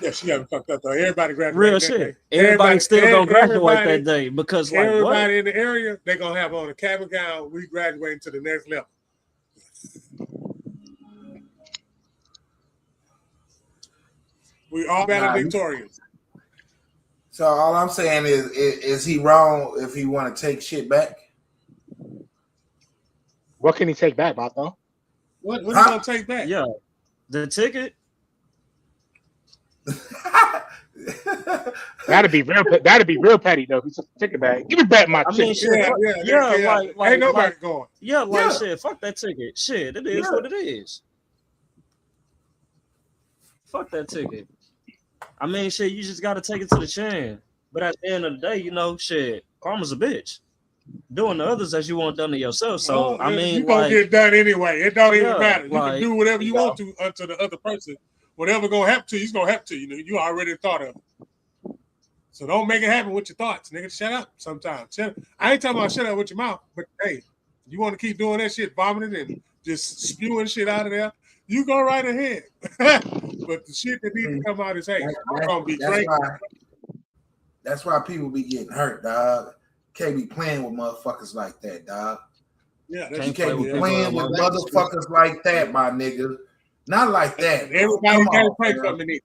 Yeah, she got me fucked up though. Everybody graduated. Real that shit. day. Everybody still gonna graduate everybody- that day because like what? Everybody in the area, they gonna have on a cap and gown. We graduating to the next level. We all valedictorians. So all I'm saying is he wrong if he want to take shit back? What can he take back, Bato? What you gonna take back? Yeah, the ticket. That'd be real petty though. If he took the ticket back, give me back my I mean, ticket. shit. Yeah, Like ain't nobody like, going. yeah, like Yeah. shit. Fuck that ticket. Shit, it is what it is. Fuck that ticket. I mean, shit. You just gotta take it to the chin. But at the end of the day, you know, shit. Karma's a bitch. Doing to others as you want done to yourself. So Well, I mean, you gonna like, get done anyway. It don't even yeah, matter. You like, can do whatever you want to unto the other person. Whatever gonna happen to you, it's gonna happen to you. You already thought of it. So don't make it happen with your thoughts, nigga. Shut up sometimes. I ain't talking about shut up with your mouth, but hey, you want to keep doing that shit, vomiting and just spewing shit out of there, you go right ahead. But the shit that needs to come out is, hey, I'm gonna be great. That's why people be getting hurt, dog. Can't be playing with motherfuckers like that, dog. Yeah, You can't be playing with motherfuckers like that, my nigga. Not like that. Everybody gotta pray for me.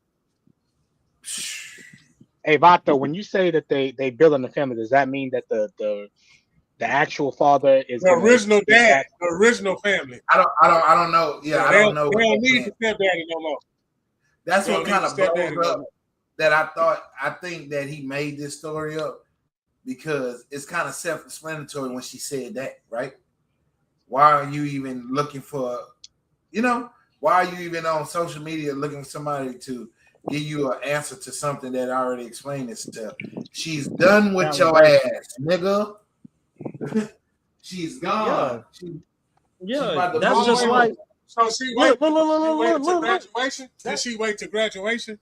Hey Vato, when you say that they building the family, does that mean that the actual father is the original dad, the original family? I don't know. Yeah, I don't know. They don't need the stepdaddy no more. That's what kind of blows up. That I think that he made this story up because it's kind of self-explanatory when she said that, right? Why are you even looking for, why are you even on social media looking for somebody to give you an answer to something that I already explained itself? She's done with your ass, nigga. She's gone. Yeah, that's just like. So she wait. Look. Graduation. Did she wait to graduation?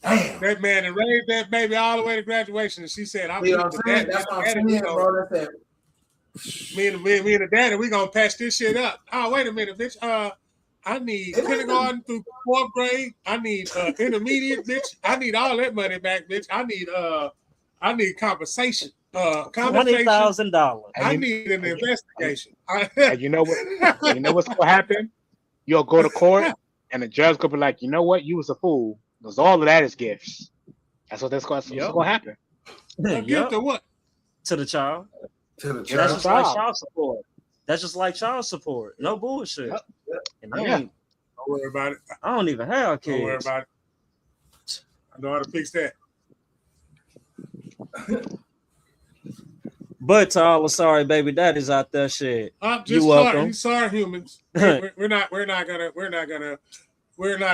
Damn. That man and raised that baby all the way to graduation, and she said, "I'm with the daddy." That's what I'm saying, bro. That's me and the daddy, we gonna patch this shit up. Oh, wait a minute, bitch. I need kindergarten through 4th grade. I need intermediate, bitch. I need all that money back, bitch. I need compensation. $20,000. I need an investigation. And you know what? You know what's gonna happen? You'll go to court, and the judge gonna be like, you know what? You was a fool. Because all of that is gifts. That's what's going to happen. Gift to what? To the child. To the child. That's just like child support. That's just like child support. No bullshit. Yep. And don't worry about it. I don't even have kids. Don't worry about it. I know how to fix that. But to all the sorry baby daddies out there, shit. I'm just sorry humans. We're not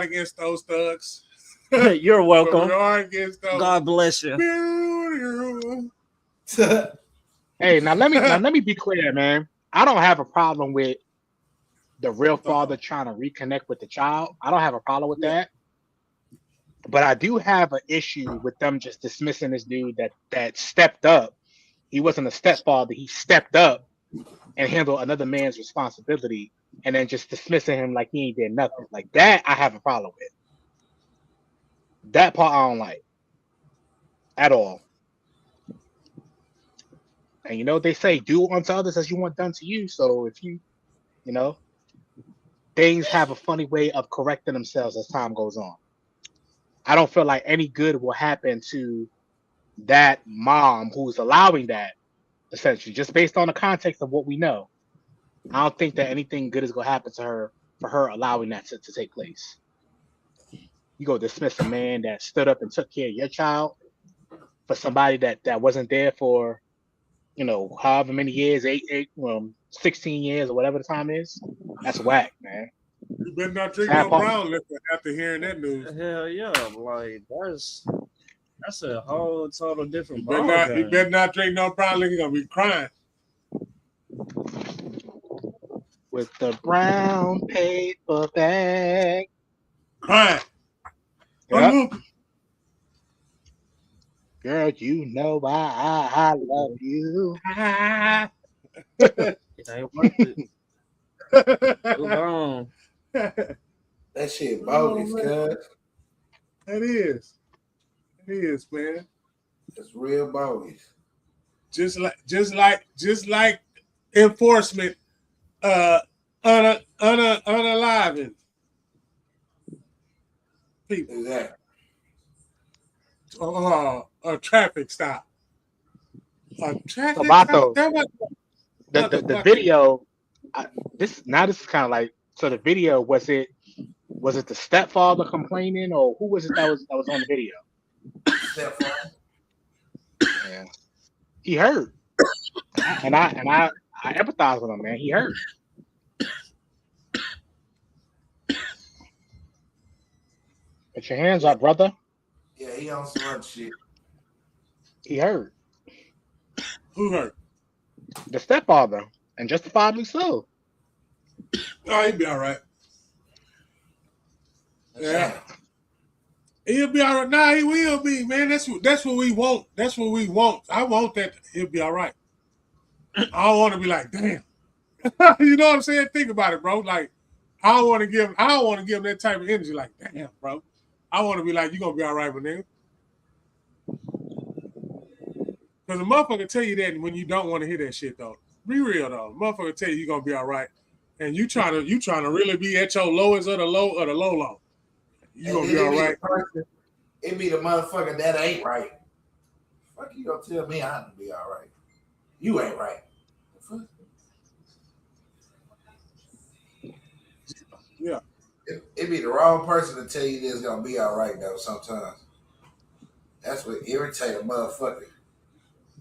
against those thugs. You're welcome. God God bless you. Hey, now let me be clear, man. I don't have a problem with the real father trying to reconnect with the child. I don't have a problem with Yeah. that. But I do have an issue with them just dismissing this dude that stepped up. He wasn't a stepfather. He stepped up and handled another man's responsibility, and then just dismissing him like he ain't did nothing. Like that, I have a problem with. That part I don't like at all. And you know what they say, do unto others as you want done to you. So if you know, things have a funny way of correcting themselves as time goes on. I don't feel like any good will happen to that mom who's allowing that, essentially, just based on the context of what we know. I don't think that anything good is going to happen to her for her allowing that to take place. You go dismiss a man that stood up and took care of your child for somebody that wasn't there for, however many years, 16 years or whatever the time is. That's whack, man. You better not drink Sad no part. brown liquor after hearing that news. Hell yeah, like that's a whole total different You ballgame. better not drink no brown liquor. You're gonna be crying. With the brown paper bag. Crying. Yep. Girl, you know why I love you. It ain't worth it. Move on. That shit bogus, cuz. It is. It is, man. It's real bogus. Just like enforcement, unaliving people. Exactly. A traffic stop. A traffic Sabato. stop. That was The video. This is kind of like, so the video, was it the stepfather complaining, or who was it that was on the video? Stepfather. Yeah, he hurt, and I empathize with him, man. He hurt. Put your hands up, brother. Yeah, he on some other shit. He hurt. Who hurt? The stepfather, and justifiably so. Oh, he'll be all right. Yeah. He'll be all right. Nah, he will be, man. That's what we want. That's what we want. I want that. He'll be all right. I don't want to be like, damn. You know what I'm saying? Think about it, bro. Like, I don't want to give him that type of energy. Like, damn, bro. I want to be like, you gonna be all right, my nigga. Because a motherfucker tell you that when you don't want to hear that shit, though. Be real, though. Motherfucker tell you gonna be all right, and you trying to really be at your lowest of the low. You gonna be all right. It be the motherfucker that ain't right. Fuck you gonna tell me I'm gonna be all right? You ain't right. Yeah. It be the wrong person to tell you this gonna be all right though. Sometimes that's what irritate a motherfucker.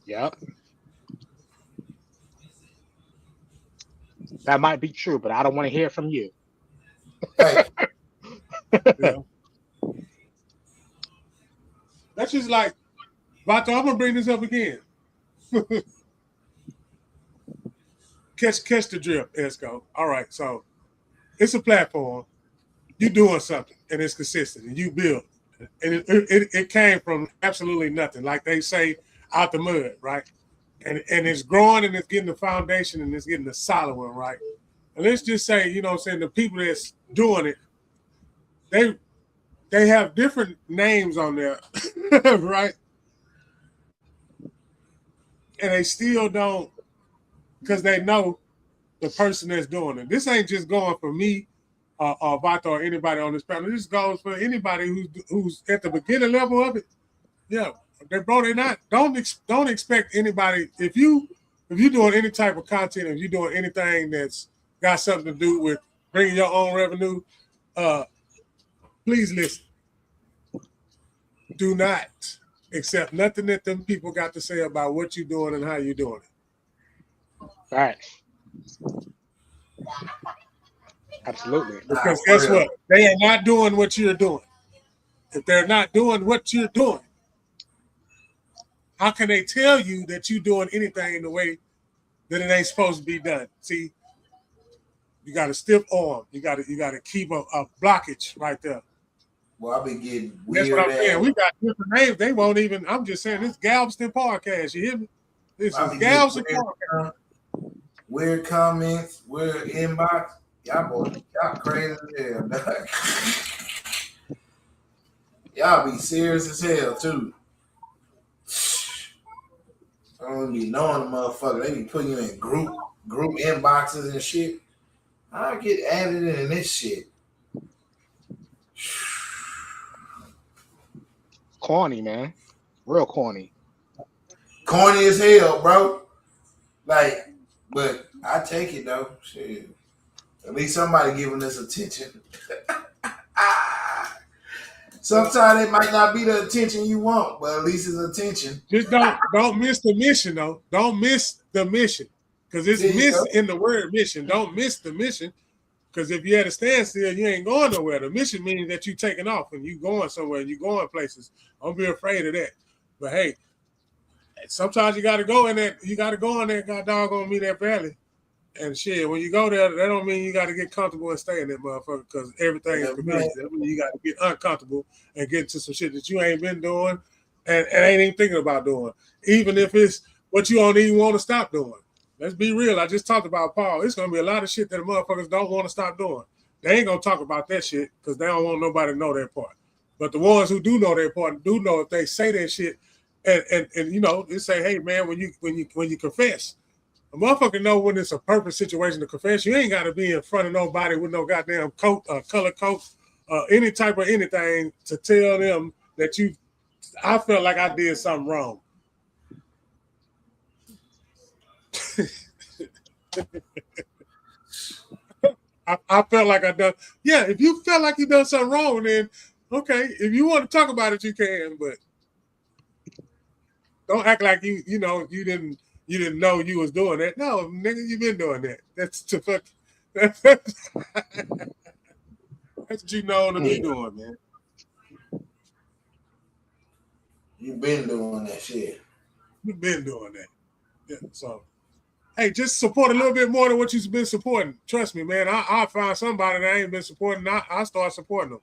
Yep. That might be true, but I don't want to hear from you. Hey. Yeah. That's just like, Vato, I'm gonna bring this up again. Catch the drip, Esco. All right, so it's a platform. You doing something, and it's consistent, and you build. And it came from absolutely nothing, like they say, out the mud, right? And it's growing, and it's getting the foundation, and it's getting the solid one, right? And let's just say, you know what I'm saying, the people that's doing it, they have different names on there, right? And they still don't, because they know the person that's doing it. This ain't just going for me or Vato or anybody on this panel. This goes for anybody who's at the beginning level of it. Yeah, they're not. Don't expect anybody, if you're doing any type of content, if you're doing anything that's got something to do with bringing your own revenue, please listen. Do not accept nothing that them people got to say about what you're doing and how you're doing it. Right. Absolutely. Because guess what? They are not doing what you're doing. if they're not doing what you're doing, how can they tell you that you're doing anything the way that it ain't supposed to be done? See, you got a stiff arm. You got to keep a blockage right there. Well, I be getting That's weird what I'm saying. ass. We got different names. They won't even. I'm just saying this Galveston podcast. You hear me? This I is be Galveston getting podcast. weird comments, weird inbox. Y'all boys, y'all crazy as hell, dog. Y'all be serious as hell too. I don't be knowing the motherfucker. They be putting you in group inboxes and shit. I get added in this shit. Corny, man. Real corny. Corny as hell, bro. Like, but I take it though. Shit. At least somebody giving us attention. Sometimes it might not be the attention you want, but at least it's attention. Just don't miss the mission though. Don't miss the mission. Because it's miss in the word mission. Don't miss the mission. Because if you're at a standstill, you ain't going nowhere. The mission means that you're taking off and you going somewhere and you going places. Don't be afraid of that. But hey, sometimes you gotta go in that, god doggone me that valley. And shit, when you go there, that don't mean you gotta get comfortable and stay in that motherfucker because everything is convenient. That means you gotta get uncomfortable and get into some shit that you ain't been doing and ain't even thinking about doing. Even if it's what you don't even want to stop doing. Let's be real. I just talked about Paul. It's gonna be a lot of shit that the motherfuckers don't want to stop doing. They ain't gonna talk about that shit because they don't want nobody to know their part. But the ones who do know their part do know if they say that shit and you know, they say, hey man, when you confess, a motherfucker know when it's a perfect situation to confess. You ain't gotta be in front of nobody with no goddamn coat, color coat, any type of anything to tell them that I felt like I did something wrong. I felt like I done. Yeah, if you felt like you done something wrong, then okay. If you want to talk about it, you can, but don't act like you didn't know you was doing that. No, nigga, you been doing that. That's to fuck. That's what you know to be doing, man. You been doing that shit. You've been doing that. Yeah, so. Hey, just support a little bit more than what you've been supporting. Trust me, man. I'll find somebody that I ain't been supporting. I start supporting them.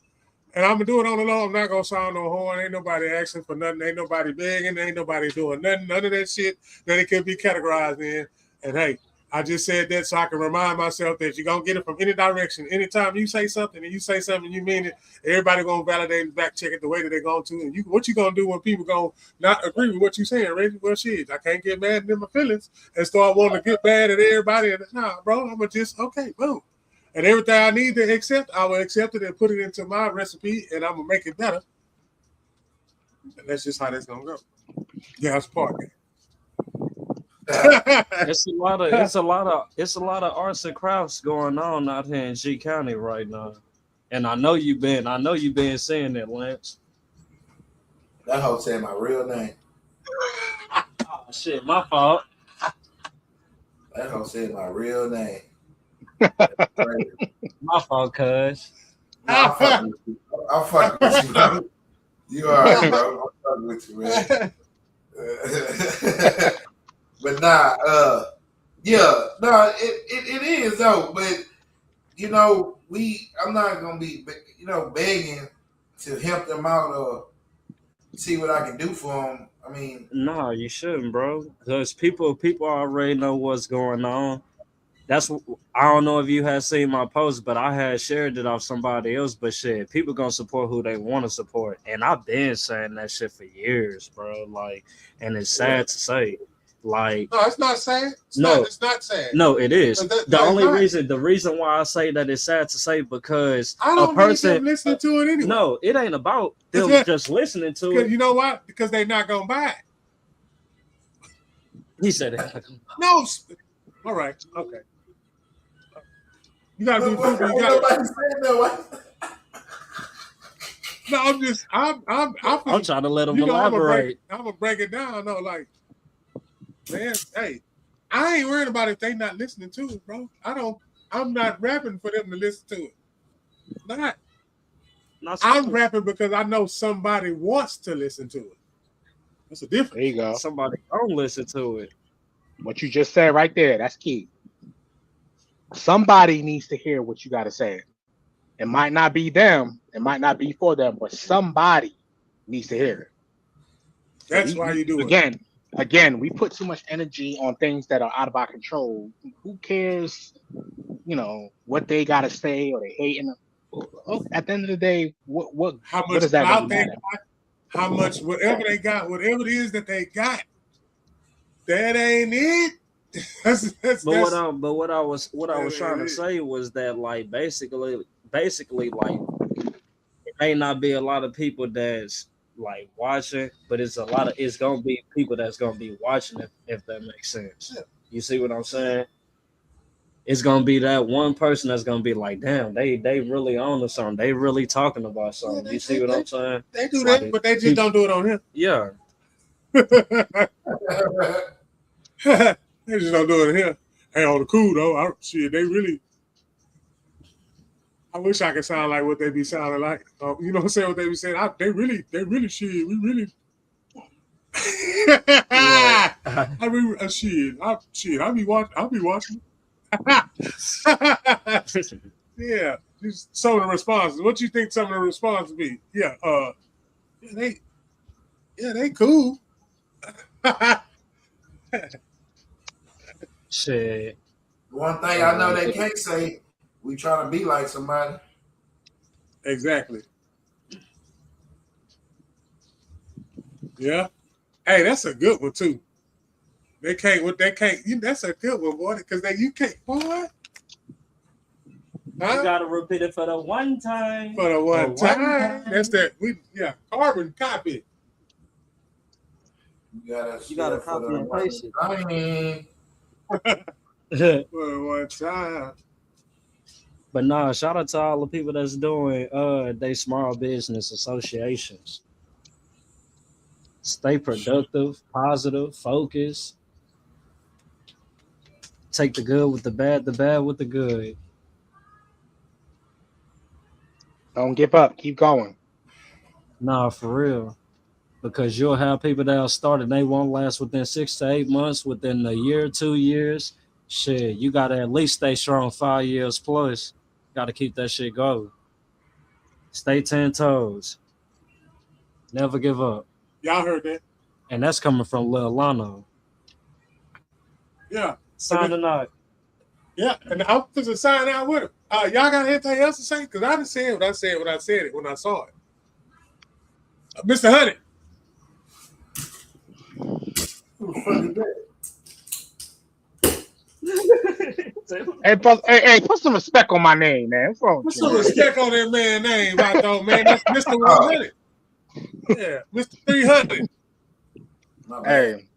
And I'm going to do it on the low. I'm not going to sound no horn. Ain't nobody asking for nothing. Ain't nobody begging. Ain't nobody doing nothing. None of that shit that it could be categorized in. And, hey, I just said that so I can remind myself that you're going to get it from any direction. Anytime you say something and you say something you mean it, everybody going to validate and back check it the way that they're going to. And what you going to do when people going to not agree with what you're saying, Reggie? Well, shit, I can't get mad in my feelings and start wanting to get mad at everybody. And, nah, bro, I'm going to just, okay, boom. And everything I need to accept, I will accept it and put it into my recipe, and I'm going to make it better. And that's just how that's going to go. Yeah, it's part. It's a lot of arts and crafts going on out here in G County right now, and I know you've been saying that, Lance. That hoe said my real name. Oh shit, my fault. That hoe said my real name. My fault, cuz. No, I'm fucking with you. I'm fucking with you, bro. You all right, bro. I'm fucking with you, man. But it is though. But you know, I'm not gonna be, begging to help them out or see what I can do for them. I mean, No, you shouldn't, bro. Because people already know what's going on. I don't know if you had seen my post, but I had shared it off somebody else. But shit, people gonna support who they want to support, and I've been saying that shit for years, bro. Like, and it's sad to say. Like, no, it's not sad. It's not sad. No, it is. The reason why I say that it's sad to say because I don't need them listening to it anyway. No, it ain't about them just listening to it. You know what? Because they're not gonna buy it. He said it. No. All right. Okay. You gotta be frugal. You gotta. No, I'm trying to let them elaborate. I'm gonna break it down. No, like, man, hey, I ain't worried about if they not listening to it, bro. I'm not rapping for them to listen to it. Not. I'm rapping because I know somebody wants to listen to it. That's a difference. There you go. Somebody don't listen to it. What you just said right there, that's key. Somebody needs to hear what you got to say. It might not be them, it might not be for them, but somebody needs to hear it. That's why you do it. Again, we put too much energy on things that are out of our control. Who cares, what they got to say or they hating? At the end of the day, what much does that clout really they matter? got, how much whatever they got, whatever it is that they got, that ain't it. What I was trying to say was that like basically like it may not be a lot of people that's like watching, but it's gonna be people that's gonna be watching if that makes sense. Yeah. You see what I'm saying? It's gonna be that one person that's gonna be like, damn, they really on to something. They really talking about something. You see what I'm saying? They do that, but they just don't do it on him. Yeah. They just don't do it on him. Hey, on the cool though, they really. I wish I could sound like what they be sounding like. You know what I'm saying? What they be saying? They really shit. We really. I be watching. Yeah, just some of the responses. What you think some of the responses be? Yeah, they cool. Shit. One thing I know they can't say, we trying to be like somebody. Exactly. Yeah. Hey, that's a good one too. They can't. That's a good one, boy. Because you can't, boy. Huh? You gotta repeat it for the one time. For the one time. That's that. Carbon copy. You gotta copy and paste it. For the one time. But nah, shout out to all the people that's doing they small business associations. Stay productive, positive, focus. Take the good with the bad with the good. Don't give up. Keep going. Nah, for real. Because you'll have people that'll start and they won't last within 6 to 8 months, within a year, 2 years. Shit, you gotta at least stay strong 5 years plus. Gotta keep that shit going. Stay 10 toes. Never give up. Y'all heard that? And that's coming from Lil Lano. Yeah. Signing out. Yeah, and I'm supposed to sign out with him. Y'all got anything else to say? Because I didn't say it when I said it when I saw it. Mr. Honey. Hey, put some respect on my name, man. What's wrong with you? Put some respect on that man's name, right though, man. That's Mr. 100. Yeah, Mr. 300. Hey,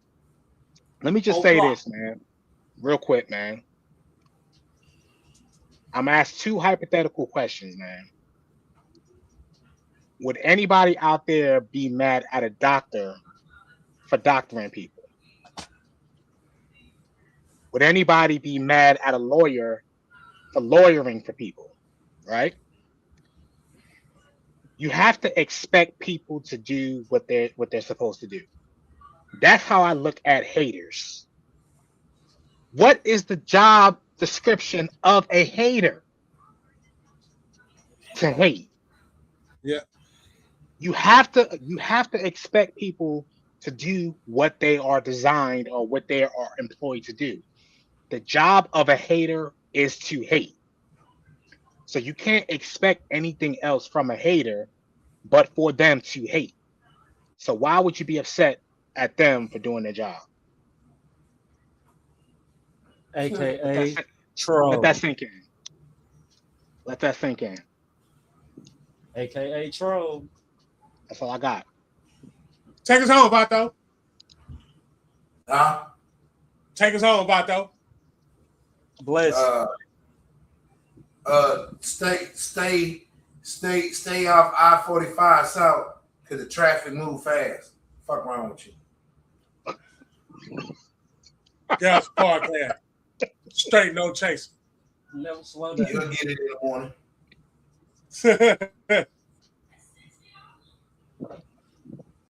let me just say this, man. Real quick, man. I'm asked 2 hypothetical questions, man. Would anybody out there be mad at a doctor for doctoring people? Would anybody be mad at a lawyer for lawyering for people? Right? You have to expect people to do what they're supposed to do. That's how I look at haters. What is the job description of a hater? To hate. Yeah. You have to expect people to do what they are designed or what they are employed to do. The job of a hater is to hate. So you can't expect anything else from a hater but for them to hate. So why would you be upset at them for doing their job? AKA troll. Let that sink in. Let that sink in. AKA troll. That's all I got. Take us home, Vato. Huh? Take us home, Vato. Bless. Stay off I-45 south because the traffic move fast. Fuck wrong with you. Gas podcast. Straight, no chasing. Never slow down. You'll get it in the morning.